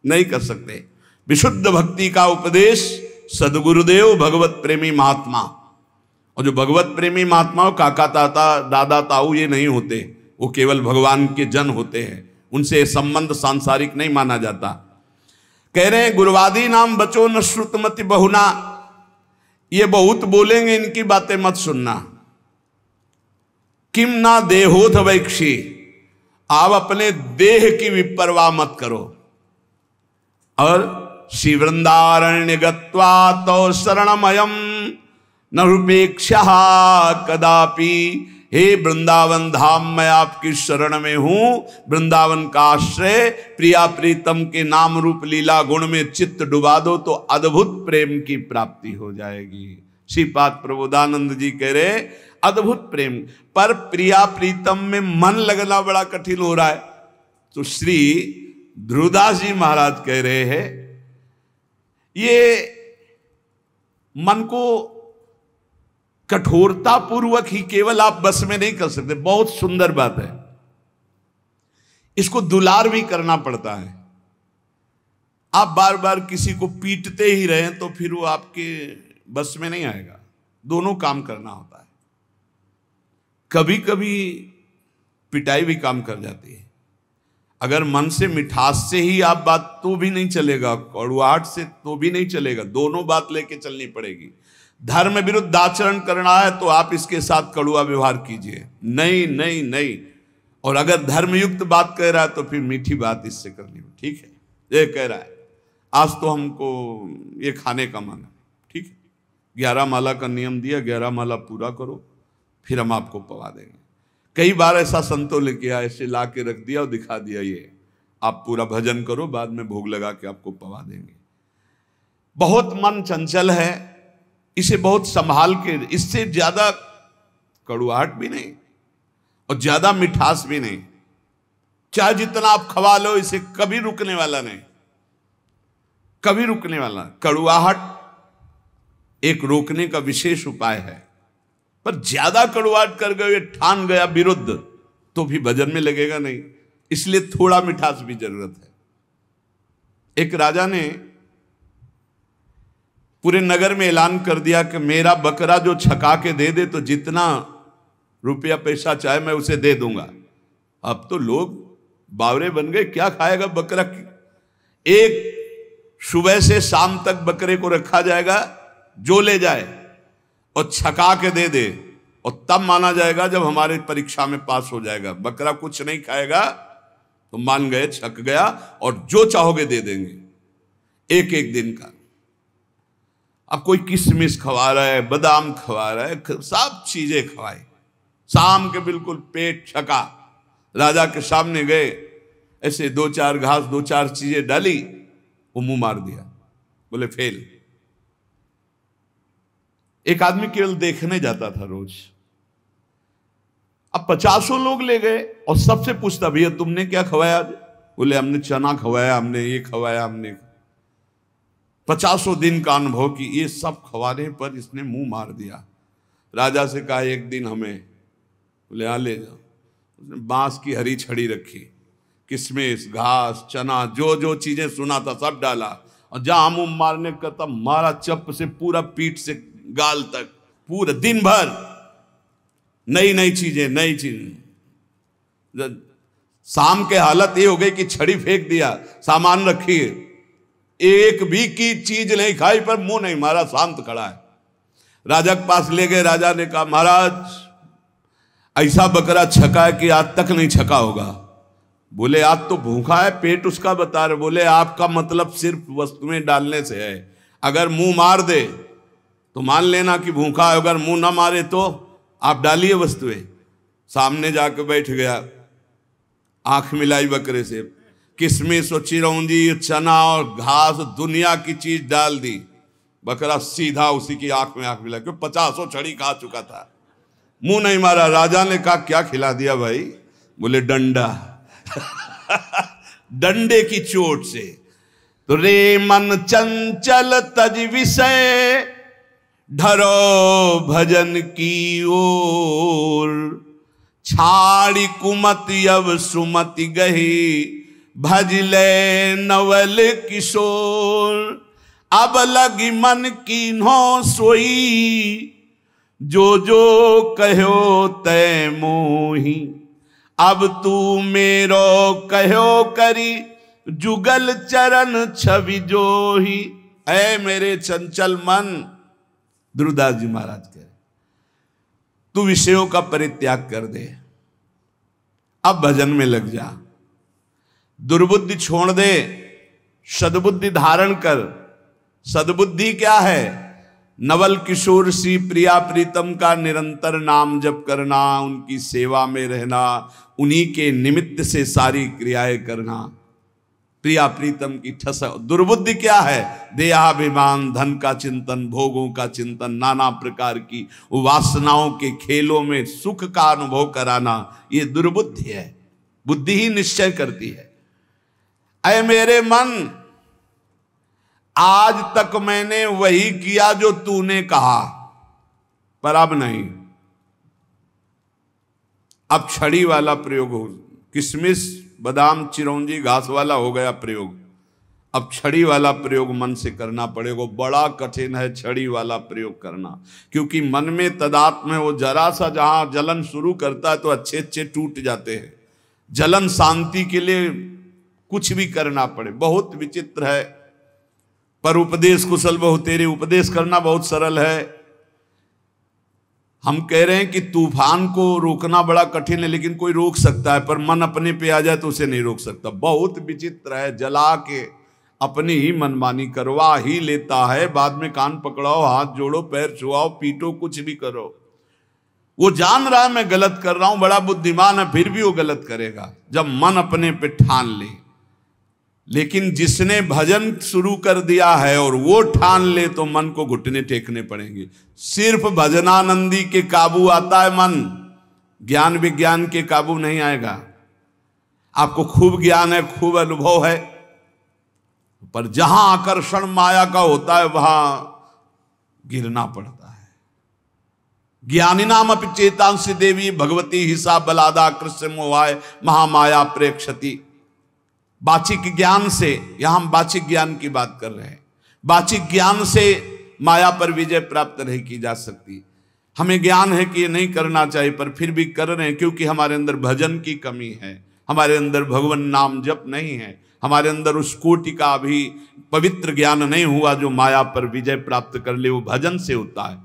नहीं कर सकते। विशुद्ध भक्ति का उपदेश सदगुरुदेव भगवत प्रेमी महात्मा, और जो भगवत प्रेमी महात्मा काका ताता दादा ताऊ ये नहीं होते, वो केवल भगवान के जन होते हैं, उनसे संबंध सांसारिक नहीं माना जाता। कह रहे हैं गुरुवादी नाम बचो न श्रुतमति बहुना, ये बहुत बोलेंगे, इनकी बातें मत सुनना। किम ना देहोथ वैक्षी, आप अपने देह की विपरवाह मत करो। और श्री वृंदारण्य गत्वा तो शरणमयम न रूपेक्षा कदापि। हे वृंदावन धाम, मैं आपकी शरण में हूं, वृंदावन का आश्रय। प्रिया प्रीतम के नाम रूप लीला गुण में चित्त डुबा दो तो अद्भुत प्रेम की प्राप्ति हो जाएगी। श्रीपाद प्रबोधानंद जी कह रहे अद्भुत प्रेम। पर प्रिया प्रीतम में मन लगना बड़ा कठिन हो रहा है, तो श्री ध्रुवदास जी महाराज कह रहे हैं ये मन को कठोरता पूर्वक ही केवल आप बस में नहीं कर सकते। बहुत सुंदर बात है, इसको दुलार भी करना पड़ता है। आप बार बार किसी को पीटते ही रहें तो फिर वो आपके बस में नहीं आएगा। दोनों काम करना होता है। कभी कभी पिटाई भी काम कर जाती है। अगर मन से मिठास से ही आप बात तो भी नहीं चलेगा, कड़ुआहट से तो भी नहीं चलेगा, दोनों बात लेके चलनी पड़ेगी। धर्म विरुद्ध आचरण करना है तो आप इसके साथ कड़ुआ व्यवहार कीजिए, नहीं नहीं नहीं। और अगर धर्मयुक्त बात कह रहा है तो फिर मीठी बात इससे करनी है। ठीक है, ये कह रहा है आज तो हमको ये खाने का मन है, ठीक है, 11 माला का नियम दिया, 11 माला पूरा करो, फिर हम आपको पवा देंगे। कई बार ऐसा संतों ने किया, ऐसे ला के रख दिया और दिखा दिया ये आप पूरा भजन करो, बाद में भोग लगा के आपको पवा देंगे। बहुत मन चंचल है, इसे बहुत संभाल के, इससे ज्यादा कड़ुआहट भी नहीं और ज्यादा मिठास भी नहीं। चाहे जितना आप खवा लो, इसे कभी रुकने वाला नहीं, कभी रुकने वाला। कड़ुआहट एक रोकने का विशेष उपाय है, पर ज्यादा कड़ुआहट कर गए, ठान गया विरुद्ध, तो भी भजन में लगेगा नहीं। इसलिए थोड़ा मिठास भी जरूरत है। एक राजा ने पूरे नगर में ऐलान कर दिया कि मेरा बकरा जो छका के दे दे तो जितना रुपया पैसा चाहे मैं उसे दे दूंगा। अब तो लोग बावरे बन गए, क्या खाएगा बकरा। एक सुबह से शाम तक बकरे को रखा जाएगा, जो ले जाए और छका के दे दे, और तब माना जाएगा जब हमारे परीक्षा में पास हो जाएगा। बकरा कुछ नहीं खाएगा तो मान गए छक गया, और जो चाहोगे दे देंगे एक एक दिन का। अब कोई किशमिश खवा रहा है, बादाम खवा रहा है, सब चीजें खवाई, शाम के बिल्कुल पेट छका। राजा के सामने गए, ऐसे 2-4 घास 2-4 चीजें डाली, वो मुंह मार दिया, बोले फेल। एक आदमी केवल देखने जाता था रोज, अब 50 लोग ले गए और सबसे पूछता भैया तुमने क्या खवाया आज, बोले हमने चना खवाया, हमने ये खवाया, हमने 50 दिन का अनुभव कि ये सब खवाने पर इसने मुंह मार दिया। राजा से कहा एक दिन हमें, बोले हाँ ले जाओ। उसने बांस की हरी छड़ी रखी, किशमिश, घास, चना, जो जो चीजें सुना था सब डाला, और जहां मुंह मारने का तब मारा चप से पूरा पीठ से गाल तक, पूरा दिन भर नई नई चीजें, नई चीजें। शाम के हालत ये हो गई कि छड़ी फेंक दिया, सामान रखी, एक भी की चीज नहीं खाई पर मुंह नहीं मारा, शांत खड़ा है। राजा के पास ले गए। राजा ने कहा महाराज ऐसा बकरा छका है कि आज तक नहीं छका होगा। बोले आज तो भूखा है, पेट उसका बता रहे। बोले आपका मतलब सिर्फ वस्तुएं डालने से है, अगर मुंह मार दे तो मान लेना कि भूखा है, अगर मुंह ना मारे तो आप डालिए वस्तुएं। सामने जाकर बैठ गया, आंख मिलाई बकरे से, किशमिश और चिरौंजी, चना और घास, दुनिया की चीज डाल दी। बकरा सीधा उसी की आंख में आंख मिला, क्यों 50 छड़ी खा चुका था, मुंह नहीं मारा। राजा ने कहा क्या खिला दिया भाई? बोले डंडा। डंडे की चोट से। तो रे मन चंचल तज विषय, ढरो भजन की ओर, छाड़ी कुमति अब सुमति गही, भजले नवल किशोर। अब लगी मन कीन्हो सोई, जो जो कहो तय मोही। अब तू मेरो कहो करी, जुगल चरण छवि जोही। ऐ मेरे चंचल मन, ध्रुवदास जी महाराज कह रहे, तू विषयों का परित्याग कर दे, अब भजन में लग जा, दुर्बुद्धि छोड़ दे, सद्बुद्धि धारण कर। सद्बुद्धि क्या है? नवल किशोर सी प्रिया प्रीतम का निरंतर नाम जप करना, उनकी सेवा में रहना, उन्हीं के निमित्त से सारी क्रियाएं करना, प्रिया प्रीतम की ठस। दुर्बुद्धि क्या है? देहाभिमान, धन का चिंतन, भोगों का चिंतन, नाना प्रकार की वासनाओं के खेलों में सुख का अनुभव कराना, ये दुर्बुद्धि है। बुद्धि ही निश्चय करती है। ऐ मेरे मन, आज तक मैंने वही किया जो तूने कहा, पर अब नहीं। अब छड़ी वाला प्रयोग हो, किशमिश, बादाम, चिरौंजी, घास वाला हो गया प्रयोग। अब छड़ी वाला प्रयोग मन से करना पड़ेगा। बड़ा कठिन है छड़ी वाला प्रयोग करना, क्योंकि मन में तदात्म है। वो जरा सा जहां जलन शुरू करता है तो अच्छे अच्छे टूट जाते हैं। जलन शांति के लिए कुछ भी करना पड़े, बहुत विचित्र है। पर उपदेश कुशल बहु तेरे, उपदेश करना बहुत सरल है। हम कह रहे हैं कि तूफान को रोकना बड़ा कठिन है, लेकिन कोई रोक सकता है, पर मन अपने पे आ जाए तो उसे नहीं रोक सकता। बहुत विचित्र है। जला के अपनी ही मनमानी करवा ही लेता है। बाद में कान पकड़ाओ, हाथ जोड़ो, पैर छुआओ, पीटो, कुछ भी करो। वो जान रहा है मैं गलत कर रहा हूं, बड़ा बुद्धिमान है, फिर भी वो गलत करेगा जब मन अपने पे ठान ले। लेकिन जिसने भजन शुरू कर दिया है और वो ठान ले तो मन को घुटने टेकने पड़ेंगे। सिर्फ भजनानंदी के काबू आता है मन, ज्ञान विज्ञान के काबू नहीं आएगा। आपको खूब ज्ञान है, खूब अनुभव है, पर जहां आकर्षण माया का होता है वहां गिरना पड़ता है। ज्ञानी नाम अपि चेतांसी देवी, भगवती हिसा बलादा, कृष्ण मोहाय महामाया प्रेक्षति। वाचिक ज्ञान से, यहां हम वाचिक ज्ञान की बात कर रहे हैं। वाचिक ज्ञान से माया पर विजय प्राप्त नहीं की जा सकती। हमें ज्ञान है कि ये नहीं करना चाहिए, पर फिर भी कर रहे हैं, क्योंकि हमारे अंदर भजन की कमी है, हमारे अंदर भगवान नाम जप नहीं है, हमारे अंदर उस कोटि का भी पवित्र ज्ञान नहीं हुआ जो माया पर विजय प्राप्त कर ले। वो भजन से होता है।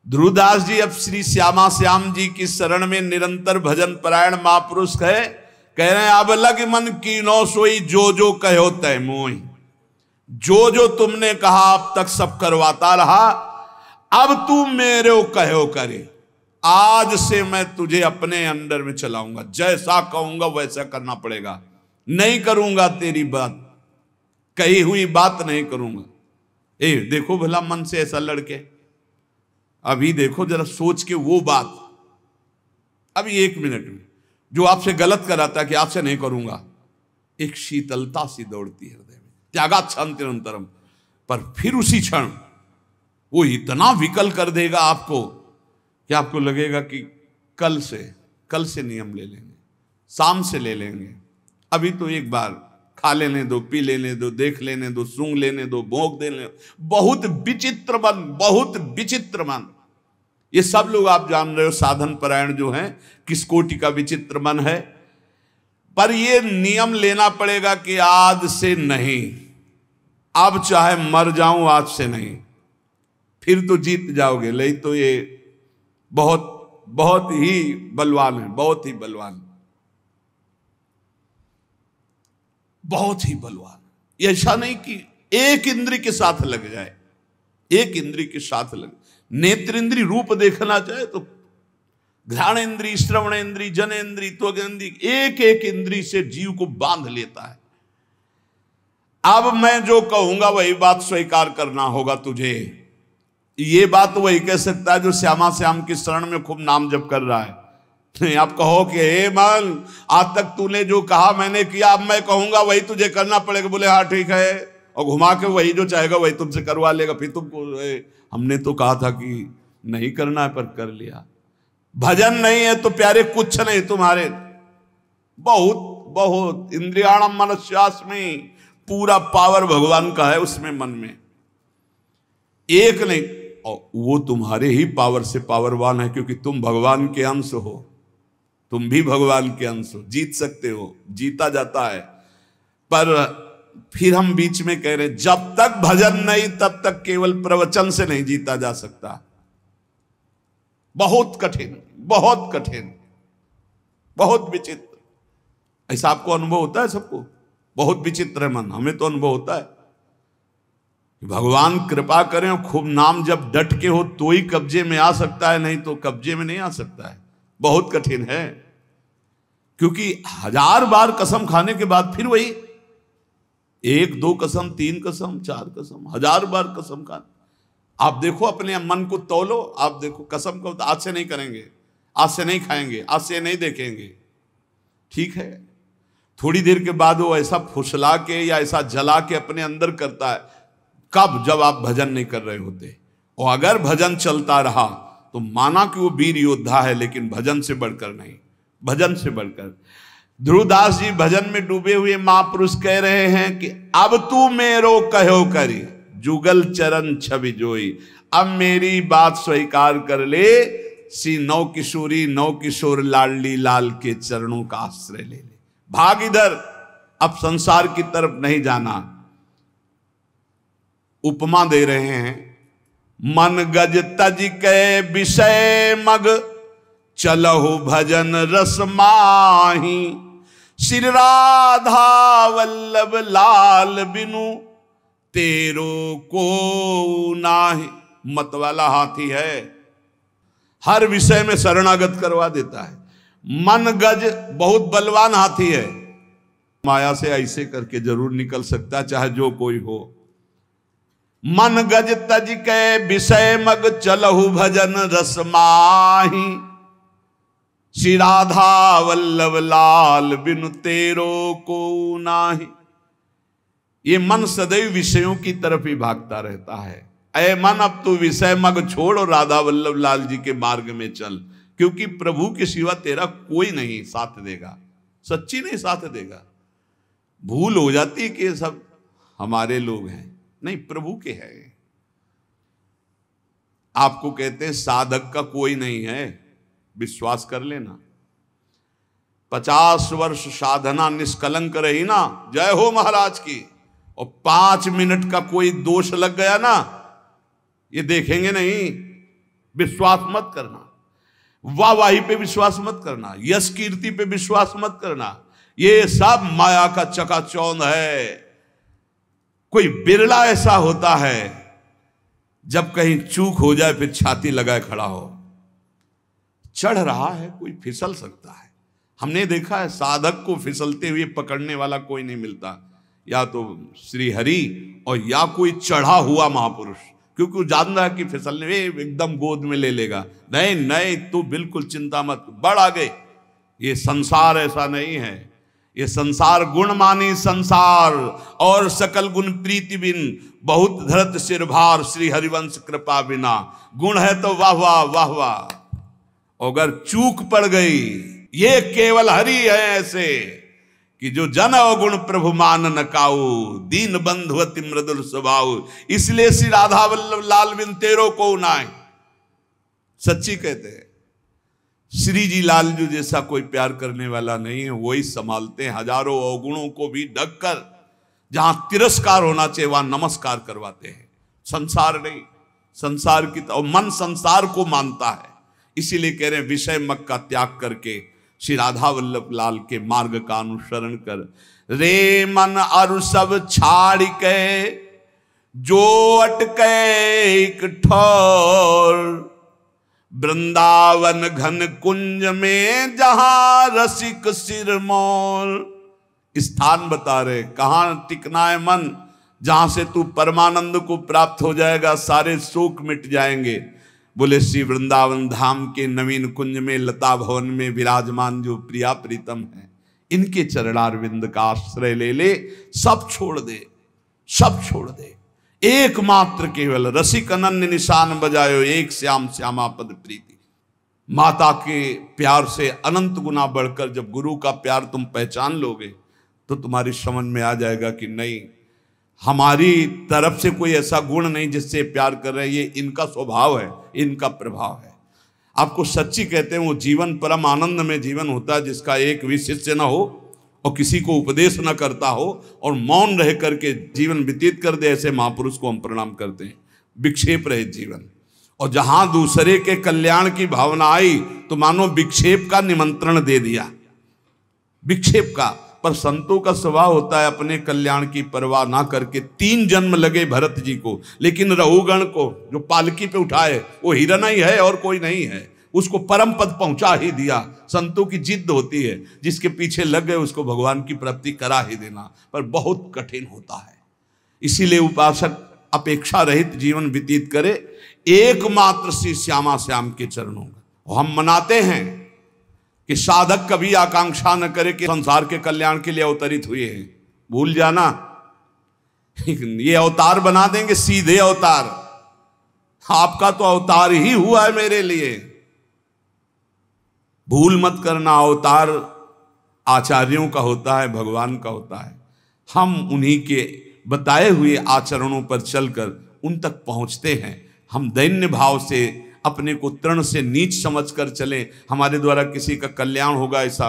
ध्रुवदास जी अब श्री श्यामा श्याम जी की शरण में निरंतर भजन परायण महापुरुष है। कह रहे हैं अब लग मन की नो सोई, जो जो कहो तय मोही। जो जो तुमने कहा अब तक सब करवाता रहा, अब तू मेरे कहो करे। आज से मैं तुझे अपने अंडर में चलाऊंगा, जैसा कहूंगा वैसा करना पड़ेगा। नहीं करूंगा तेरी बात, कही हुई बात नहीं करूंगा। देखो भला मन से ऐसा लड़के, अभी देखो जरा सोच के वो बात, अभी 1 मिनट में जो आपसे गलत कराता है कि आपसे नहीं करूंगा, एक शीतलता सी दौड़ती है हृदय में, त्यागाच्छान निरंतरम। पर फिर उसी क्षण वो इतना विकल कर देगा आपको कि आपको लगेगा कि कल से नियम ले लेंगे, शाम से ले लेंगे, अभी तो एक बार खा लेने दो, पी लेने दो, देख लेने दो, सूंघ लेने दो, भोंक देने दो। बहुत विचित्र मन, बहुत विचित्र मन। ये सब लोग आप जान रहे हो साधन परायण जो हैं किस कोटि का विचित्र मन है। पर ये नियम लेना पड़ेगा कि आज से नहीं, अब चाहे मर जाऊं आज से नहीं, फिर तो जीत जाओगे। नहीं तो ये बहुत बहुत ही बलवान है, बहुत ही बलवान, बहुत ही बलवान। ऐसा नहीं कि एक इंद्री के साथ लग जाए, एक इंद्री के साथ लग, नेत्र इंद्री रूप देखना चाहे तो घ्राण इंद्री, श्रवण इंद्री, जन इंद्री, त्वग इंद्री, एक एक इंद्री से जीव को बांध लेता है। अब मैं जो कहूंगा वही बात स्वीकार करना होगा तुझे। ये बात वही कह सकता है जो श्यामा श्याम की शरण में खूब नाम जप कर रहा है। नहीं आप कहो कि हे मन, आज तक तूने जो कहा मैंने किया, अब मैं कहूंगा वही तुझे करना पड़ेगा। बोले हाँ ठीक है, और घुमा के वही जो चाहेगा वही तुमसे करवा लेगा। फिर तुमको हमने तो कहा था कि नहीं करना है पर कर लिया। भजन नहीं है तो प्यारे कुछ नहीं तुम्हारे। बहुत बहुत इंद्रियाणम मनस्यास्मि, पूरा पावर भगवान का है उसमें, मन में एक नहीं। और वो तुम्हारे ही पावर से पावरवान है, क्योंकि तुम भगवान के अंश हो, तुम भी भगवान के अंश हो, जीत सकते हो, जीता जाता है। पर फिर हम बीच में कह रहे हैं जब तक भजन नहीं तब तक केवल प्रवचन से नहीं जीता जा सकता। बहुत कठिन, बहुत कठिन, बहुत विचित्र। ऐसा आपको अनुभव होता है सबको? बहुत विचित्र है मन, हमें तो अनुभव होता है। भगवान कृपा करें और खूब नाम जब डट के हो तो ही कब्जे में आ सकता है, नहीं तो कब्जे में नहीं आ सकता है। बहुत कठिन है, क्योंकि 1000 बार कसम खाने के बाद फिर वही 1 2 कसम, 3 कसम, 4 कसम, 1000 बार कसम खाना। आप देखो अपने मन को तौलो, आप देखो कसम को आज से नहीं करेंगे, आज से नहीं खाएंगे, आज से नहीं देखेंगे, ठीक है। थोड़ी देर के बाद वो ऐसा फुसला के या ऐसा जला के अपने अंदर करता है। कब? जब आप भजन नहीं कर रहे होते। और अगर भजन चलता रहा तो माना कि वो वीर योद्धा है, लेकिन भजन से बढ़कर नहीं, भजन से बढ़कर। ध्रुवदास जी भजन में डूबे हुए महापुरुष कह रहे हैं कि अब तू मेरो कहो करी, जुगल चरण छवि जोई। अब मेरी बात स्वीकार कर ले, सी नौ किशोरी नौ किशोर लाडली लाल के चरणों का आश्रय ले ले। भाग इधर, अब संसार की तरफ नहीं जाना। उपमा दे रहे हैं, मन गज तज के विषय मग, चलहु भजन रस माही। श्री राधा वल्लभ लाल बिनु, तेरो को नाही। मत वाला हाथी है, हर विषय में शरणागत करवा देता है। मन गज बहुत बलवान हाथी है, माया से ऐसे करके जरूर निकल सकता, चाहे जो कोई हो। मन गज तज के विषय मग, चलहु भजन रस माही। श्री राधा वल्लभ लाल बिनु, तेरो को नाही। ये मन सदैव विषयों की तरफ ही भागता रहता है। ऐ मन, अब तू विषय मग छोड़ और राधा वल्लभ लाल जी के मार्ग में चल, क्योंकि प्रभु के सिवा तेरा कोई नहीं साथ देगा, सच्ची नहीं साथ देगा। भूल हो जाती कि ये सब हमारे लोग हैं, नहीं प्रभु के हैं। आपको कहते हैं साधक का कोई नहीं है, विश्वास कर लेना। 50 वर्ष साधना निष्कलंक रही ना, जय हो महाराज की, और 5 मिनट का कोई दोष लग गया ना, ये देखेंगे नहीं। विश्वास मत करना, वाहवाही पे विश्वास मत करना, यश कीर्ति पे विश्वास मत करना। ये सब माया का चकाचौंध है। कोई बिरला ऐसा होता है जब कहीं चूक हो जाए फिर छाती लगाए खड़ा हो। चढ़ रहा है, कोई फिसल सकता है। हमने देखा है साधक को फिसलते हुए पकड़ने वाला कोई नहीं मिलता, या तो श्री हरि और या कोई चढ़ा हुआ महापुरुष, क्योंकि वो जान रहा है कि फिसलने में एकदम गोद में ले लेगा। नहीं नहीं, तू बिल्कुल चिंता मत, बढ़ आगे। ये संसार ऐसा नहीं है, ये संसार गुण मानी संसार और सकल गुण प्रीति बिन, बहुत धरत सिर भार श्री हरिवंश कृपा बिना। गुण है तो वाह वाह वाह वाह, अगर चूक पड़ गई ये केवल हरि है ऐसे कि जो जन अवगुण प्रभु मान न काऊ, दीन बंधु अति मृदुल स्वभाव। इसलिए श्री राधा वल्लभ लाल बिन तेरो को नाय। सच्ची कहते हैं श्री जी लालजू जैसा कोई प्यार करने वाला नहीं है। वही संभालते हैं हजारों अवगुणों को भी ढककर, जहां तिरस्कार होना चाहिए वहां नमस्कार करवाते हैं। संसार नहीं, संसार की तो मन संसार को मानता है। इसीलिए कह रहे हैं विषय मग का त्याग करके श्री राधा वल्लभ लाल के मार्ग का अनुसरण कर। रे मन अरु सब छाड़ के जो अटके एक ठौर, वृंदावन घन कुंज में जहां रसिक सिरमौर। स्थान बता रहे कहां टिकना है मन, जहां से तू परमानंद को प्राप्त हो जाएगा, सारे शोक मिट जाएंगे। बोले श्री वृंदावन धाम के नवीन कुंज में लता भवन में विराजमान जो प्रिया प्रीतम है, इनके चरणारविंद का आश्रय ले ले, सब छोड़ दे, सब छोड़ दे। एकमात्र केवल रसिक अनन्य निशान बजायो, एक श्याम श्यामा पद प्रीति। माता के प्यार से अनंत गुना बढ़कर जब गुरु का प्यार तुम पहचान लोगे तो तुम्हारी समझ में आ जाएगा कि नहीं, हमारी तरफ से कोई ऐसा गुण नहीं जिससे प्यार कर रहे हैं, ये इनका स्वभाव है, इनका प्रभाव है। आपको सच्ची कहते हैं वो जीवन परम आनंद में जीवन होता है जिसका एक भी शिष्य न हो और किसी को उपदेश न करता हो और मौन रह करके जीवन व्यतीत कर दे। ऐसे महापुरुष को हम प्रणाम करते हैं। विक्षेप रहित जीवन। और जहां दूसरे के कल्याण की भावना आई तो मानो विक्षेप का निमंत्रण दे दिया, विक्षेप का। पर संतों का स्वभाव होता है अपने कल्याण की परवाह ना करके। 3 जन्म लगे भरत जी को, लेकिन रघुगण को जो पालकी पे उठाए वो हिरण ही है और कोई नहीं है, उसको परम पद पहुंचा ही दिया। संतों की जिद होती है, जिसके पीछे लग गए उसको भगवान की प्राप्ति करा ही देना, पर बहुत कठिन होता है। इसीलिए उपासक अपेक्षा रहित जीवन व्यतीत करे एकमात्र श्री श्यामा श्याम के चरणों में। हम मनाते हैं कि साधक कभी आकांक्षा न करे कि संसार के कल्याण के लिए अवतरित हुए हैं। भूल जाना, ये अवतार बना देंगे सीधे अवतार। आपका तो अवतार ही हुआ है मेरे लिए। भूल मत करना, अवतार आचार्यों का होता है, भगवान का होता है। हम उन्हीं के बताए हुए आचरणों पर चलकर उन तक पहुंचते हैं। हम दैन्य भाव से अपने को तृण से नीच समझकर चलें, हमारे द्वारा किसी का कल्याण होगा ऐसा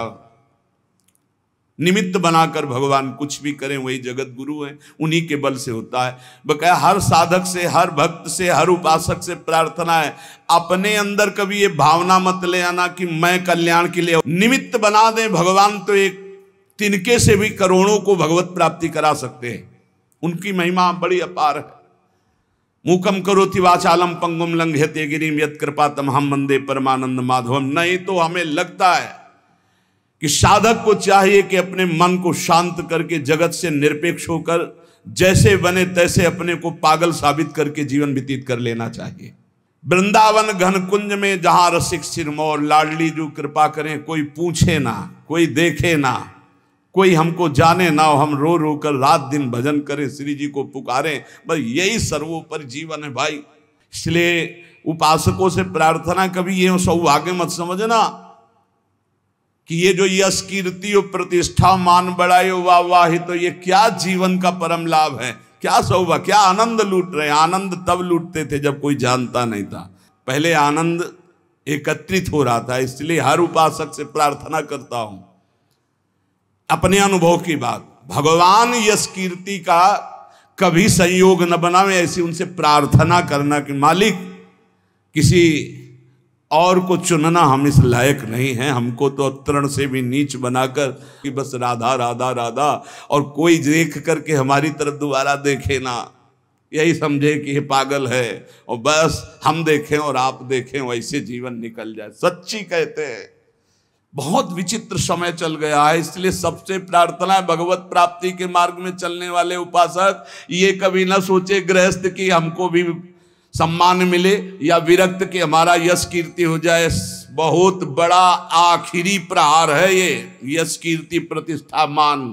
निमित्त बनाकर भगवान कुछ भी करें, वही जगत गुरु हैं, उन्हीं के बल से होता है। बकाया हर साधक से, हर भक्त से, हर उपासक से प्रार्थना है, अपने अंदर कभी ये भावना मत ले आना कि मैं कल्याण के लिए निमित्त बना दें। भगवान तो एक तिनके से भी करोड़ों को भगवत प्राप्ति करा सकते हैं। उनकी महिमा बड़ी अपार है। मूकम करोति वाचालम पंगुम लंघयते गिरिम यत् कृपा तमहम वंदे परमानंद माधवम। नहीं तो हमें लगता है कि साधक को चाहिए कि अपने मन को शांत करके जगत से निरपेक्ष होकर जैसे बने तैसे अपने को पागल साबित करके जीवन व्यतीत कर लेना चाहिए। वृंदावन घन कुंज में जहां रसिक सिरमौर, लाडली जो कृपा करें, कोई पूछे ना, कोई देखे ना, कोई हमको जाने ना हो, हम रो रो कर रात दिन भजन करें, श्री जी को पुकारें, बस यही सर्वोपरि जीवन है भाई। इसलिए उपासकों से प्रार्थना, कभी ये सौभाग्य मत समझना कि ये जो यश कीर्ति और प्रतिष्ठा मान बढ़ाई वाह वाह, तो ये क्या जीवन का परम लाभ है, क्या सौभाग्य, क्या आनंद लूट रहे हैं। आनंद तब लूटते थे जब कोई जानता नहीं था, पहले आनंद एकत्रित हो रहा था। इसलिए हर उपासक से प्रार्थना करता हूं, अपने अनुभव की बात, भगवान यश कीर्ति का कभी संयोग न बनावे, ऐसी उनसे प्रार्थना करना कि मालिक किसी और को चुनना हम इस लायक नहीं हैं, हमको तो तृण से भी नीच बनाकर कि बस राधा राधा राधा, और कोई देख करके हमारी तरफ दोबारा देखे ना, यही समझे कि ये पागल है, और बस हम देखें और आप देखें, वैसे जीवन निकल जाए। सच्ची कहते हैं बहुत विचित्र समय चल गया है। इसलिए सबसे प्रार्थना है भगवत प्राप्ति के मार्ग में चलने वाले उपासक ये कभी ना सोचे गृहस्थ की हमको भी सम्मान मिले, या विरक्त कि हमारा यश कीर्ति हो जाए, बहुत बड़ा आखिरी प्रहार है ये यश कीर्ति प्रतिष्ठा मान।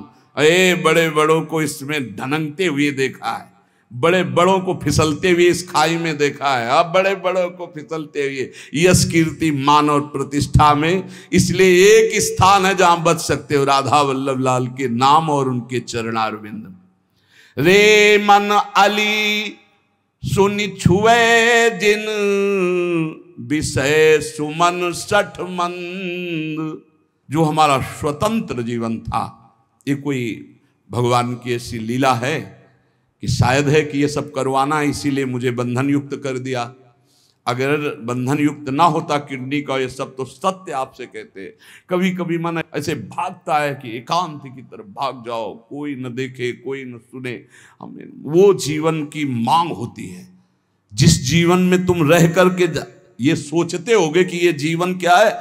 बड़े बड़ों को इसमें धनकते हुए देखा है, बड़े बड़ों को फिसलते हुए इस खाई में देखा है। अब बड़े बड़ों को फिसलते हुए यश कीर्ति मान और प्रतिष्ठा में। इसलिए एक स्थान है जहां बच सकते हो, राधा वल्लभ लाल के नाम और उनके चरणारविंद। रे मन अली सुनि छुए जिन विषय सुमन सठ मंद। जो हमारा स्वतंत्र जीवन था, ये कोई भगवान की ऐसी लीला है कि शायद है कि ये सब करवाना, इसीलिए मुझे बंधन युक्त कर दिया। अगर बंधन युक्त ना होता किडनी का ये सब, तो सत्य आपसे कहते हैं कभी कभी मन ऐसे भागता है कि एकांत की तरफ भाग जाओ, कोई न देखे कोई न सुने। हमें वो जीवन की मांग होती है जिस जीवन में तुम रह करके ये सोचते होगे कि ये जीवन क्या है,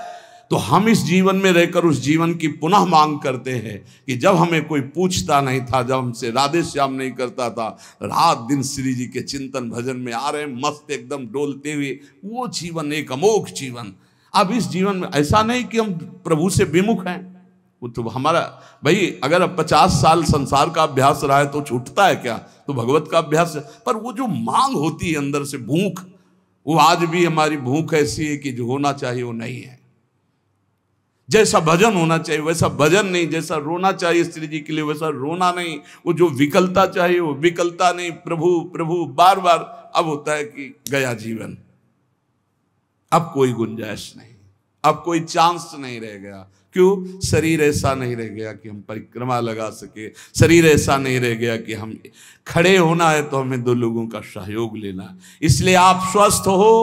तो हम इस जीवन में रहकर उस जीवन की पुनः मांग करते हैं कि जब हमें कोई पूछता नहीं था, जब हमसे राधे श्याम नहीं करता था, रात दिन श्री जी के चिंतन भजन में आ रहे मस्त एकदम डोलते हुए, वो जीवन एक अमोघ जीवन। अब इस जीवन में ऐसा नहीं कि हम प्रभु से विमुख हैं, वो तो हमारा भाई अगर अब 50 साल संसार का अभ्यास रहा है तो छूटता है क्या, तो भगवत का अभ्यास है। पर वो जो मांग होती है अंदर से भूख, वो आज भी हमारी भूख ऐसी है कि जो होना चाहिए वो नहीं है। जैसा भजन होना चाहिए वैसा भजन नहीं, जैसा रोना चाहिए श्री जी के लिए वैसा रोना नहीं, वो जो विकलता चाहिए वो विकलता नहीं। प्रभु प्रभु बार बार अब होता है कि गया जीवन, अब कोई गुंजाइश नहीं, अब कोई चांस नहीं रह गया। क्यों? शरीर ऐसा नहीं रह गया कि हम परिक्रमा लगा सके, शरीर ऐसा नहीं रह गया कि हम खड़े होना है तो हमें 2 लोगों का सहयोग लेना। इसलिए आप स्वस्थ हो,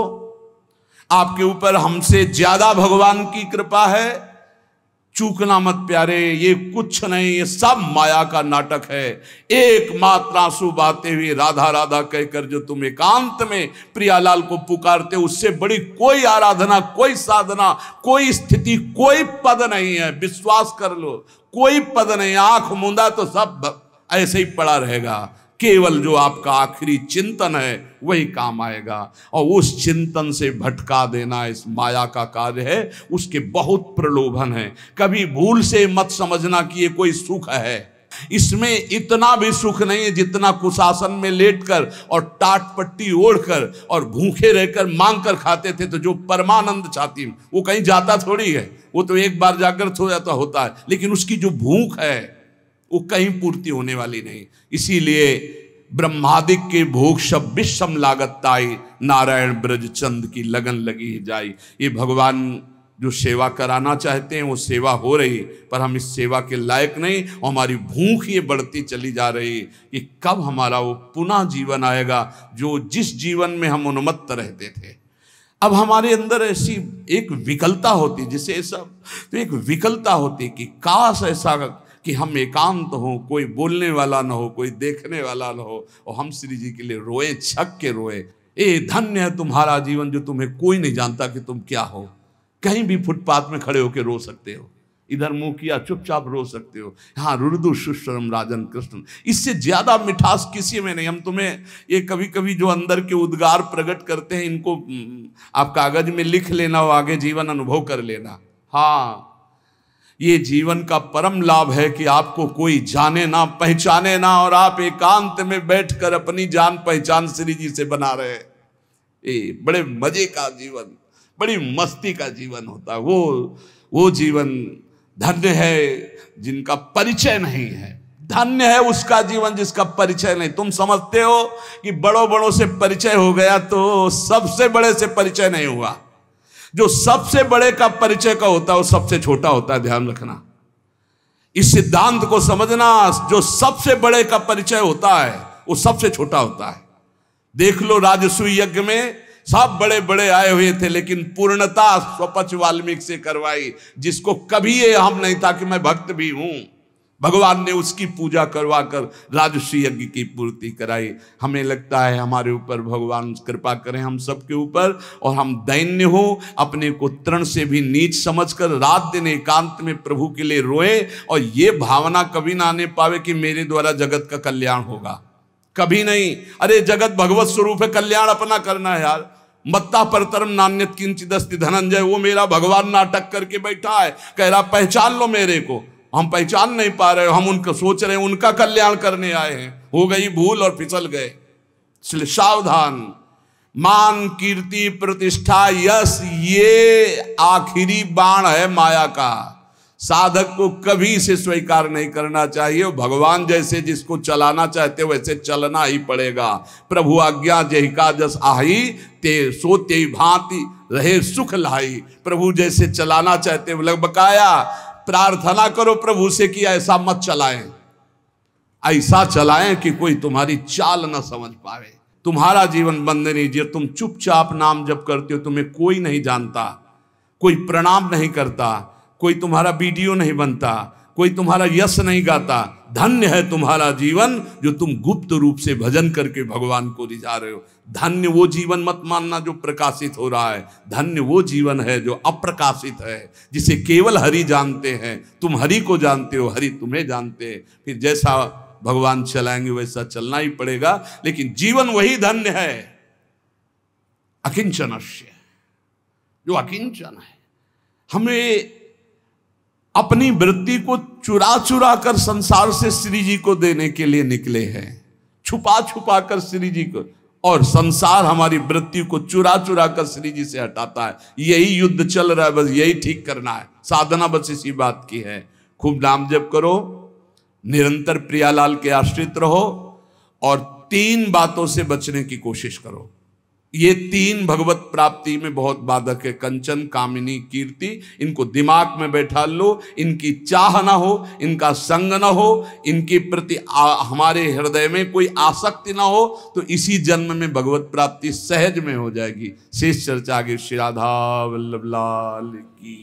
आपके ऊपर हमसे ज्यादा भगवान की कृपा है। चूकना मत प्यारे, ये कुछ नहीं, ये सब माया का नाटक है। एकमात्र आंसू बहाते हुए राधा राधा कहकर जो तुम एकांत में प्रियालाल को पुकारते हो, उससे बड़ी कोई आराधना, कोई साधना, कोई स्थिति, कोई पद नहीं है। विश्वास कर लो, कोई पद नहीं। आंख मूंदा तो सब ऐसे ही पड़ा रहेगा। केवल जो आपका आखिरी चिंतन है वही काम आएगा, और उस चिंतन से भटका देना इस माया का कार्य है। उसके बहुत प्रलोभन है। कभी भूल से मत समझना कि ये कोई सुख है। इसमें इतना भी सुख नहीं है जितना कुशासन में लेटकर और टाट पट्टी ओढ़कर और भूखे रहकर मांग कर खाते थे। तो जो परमानंद चाहती वो कहीं जाता थोड़ी है, वो तो एक बार जागृत हो जाता होता है, लेकिन उसकी जो भूख है वो कहीं पूर्ति होने वाली नहीं। इसीलिए ब्रह्मादिक के भोग सब विषम लागत ताई, नारायण ब्रज चंद की लगन लगी जाई। ये भगवान जो सेवा कराना चाहते हैं वो सेवा हो रही, पर हम इस सेवा के लायक नहीं, और हमारी भूख ये बढ़ती चली जा रही कि कब हमारा वो पुनः जीवन आएगा जो जिस जीवन में हम उन्मत्त रहते थे। अब हमारे अंदर ऐसी एक विकलता होती, जिसे सब तो एक विकलता होती कि काश ऐसा कि हम एकांत हो, कोई बोलने वाला ना हो, कोई देखने वाला ना हो, और हम श्री जी के लिए रोए, छक के रोए। धन्य है तुम्हारा जीवन जो तुम्हें कोई नहीं जानता कि तुम क्या हो। कहीं भी फुटपाथ में खड़े होकर रो सकते हो, इधर मुंह किया चुपचाप रो सकते हो। हाँ, रुदु सुश्रम राजन कृष्ण, इससे ज्यादा मिठास किसी में नहीं। हम तुम्हें ये कभी कभी जो अंदर के उद्गार प्रकट करते हैं, इनको आप कागज में लिख लेना और आगे जीवन अनुभव कर लेना। हाँ, ये जीवन का परम लाभ है कि आपको कोई जाने ना, पहचाने ना, और आप एकांत में बैठकर अपनी जान पहचान श्री जी से बना रहे हैं। ये बड़े मजे का जीवन, बड़ी मस्ती का जीवन होता है। वो जीवन धन्य है जिनका परिचय नहीं है। धन्य है उसका जीवन जिसका परिचय नहीं। तुम समझते हो कि बड़ों बड़ों से परिचय हो गया तो सबसे बड़े से परिचय नहीं हुआ। जो सबसे बड़े का परिचय का होता है वो सबसे छोटा होता है। ध्यान रखना, इस सिद्धांत को समझना। जो सबसे बड़े का परिचय होता है वो सबसे छोटा होता है। देख लो, राजसूय यज्ञ में सब बड़े बड़े आए हुए थे, लेकिन पूर्णता स्वपच वाल्मीकि से करवाई, जिसको कभी ये हम नहीं था कि मैं भक्त भी हूं। भगवान ने उसकी पूजा करवा कर राजसूय यज्ञ की पूर्ति कराई। हमें लगता है हमारे ऊपर भगवान कृपा करें हम सबके ऊपर, और हम दैन्य हो, अपने को तृण से भी नीच समझकर रात दिन एकांत में प्रभु के लिए रोए, और ये भावना कभी ना आने पावे कि मेरे द्वारा जगत का कल्याण होगा। कभी नहीं। अरे जगत भगवत स्वरूप है, कल्याण अपना करना है यार। मत्ता परतरम नान्यत किंचिदस्ति धनंजय, वो मेरा भगवान नाटक करके बैठा है, कह रहा पहचान लो मेरे को, हम पहचान नहीं पा रहे, हम उनको सोच रहे हैं उनका कल्याण करने आए हैं, हो गई भूल और फिसल गए। इसलिए सावधान। मान, कीर्ति, प्रतिष्ठा, यश, ये आखिरी बाण है माया का। साधक को कभी इसे स्वीकार नहीं करना चाहिए। भगवान जैसे जिसको चलाना चाहते वैसे चलना ही पड़ेगा। प्रभु आज्ञा जहिका जस आही, ते सो ते भांति रहे सुख लाई। प्रभु जैसे चलाना चाहते लग बकाया प्रार्थना करो प्रभु से कि ऐसा मत चलाएं, ऐसा चलाएं कि कोई तुम्हारी चाल न समझ पाए, तुम्हारा जीवन बंदनी जिए। तुम चुपचाप नाम जप करते हो, तुम्हें कोई नहीं जानता, कोई प्रणाम नहीं करता, कोई तुम्हारा वीडियो नहीं बनता, कोई तुम्हारा यश नहीं गाता। धन्य है तुम्हारा जीवन जो तुम गुप्त रूप से भजन करके भगवान को रिझा रहे हो। धन्य वो जीवन मत मानना जो प्रकाशित हो रहा है, धन्य वो जीवन है जो अप्रकाशित है, जिसे केवल हरि जानते हैं। तुम हरि को जानते हो, हरि तुम्हें जानते हैं। फिर जैसा भगवान चलाएंगे वैसा चलना ही पड़ेगा। लेकिन जीवन वही धन्य है अकिंचनस्य, जो अकिंचन है। हमें अपनी वृत्ति को चुरा चुरा कर संसार से श्री जी को देने के लिए निकले हैं, छुपा छुपा कर श्री जी को, और संसार हमारी वृत्ति को चुरा चुरा कर श्री जी से हटाता है। यही युद्ध चल रहा है, बस यही ठीक करना है। साधना बस इसी बात की है। खूब नाम जप करो, निरंतर प्रियालाल के आश्रित रहो, और 3 बातों से बचने की कोशिश करो। ये 3 भगवत प्राप्ति में बहुत बाधक है। कंचन, कामिनी, कीर्ति। इनको दिमाग में बैठा लो। इनकी चाह ना हो, इनका संग ना हो, इनके प्रति हमारे हृदय में कोई आसक्ति ना हो, तो इसी जन्म में भगवत प्राप्ति सहज में हो जाएगी। शेष चर्चा आगे। श्री राधा वल्लभ लाल की।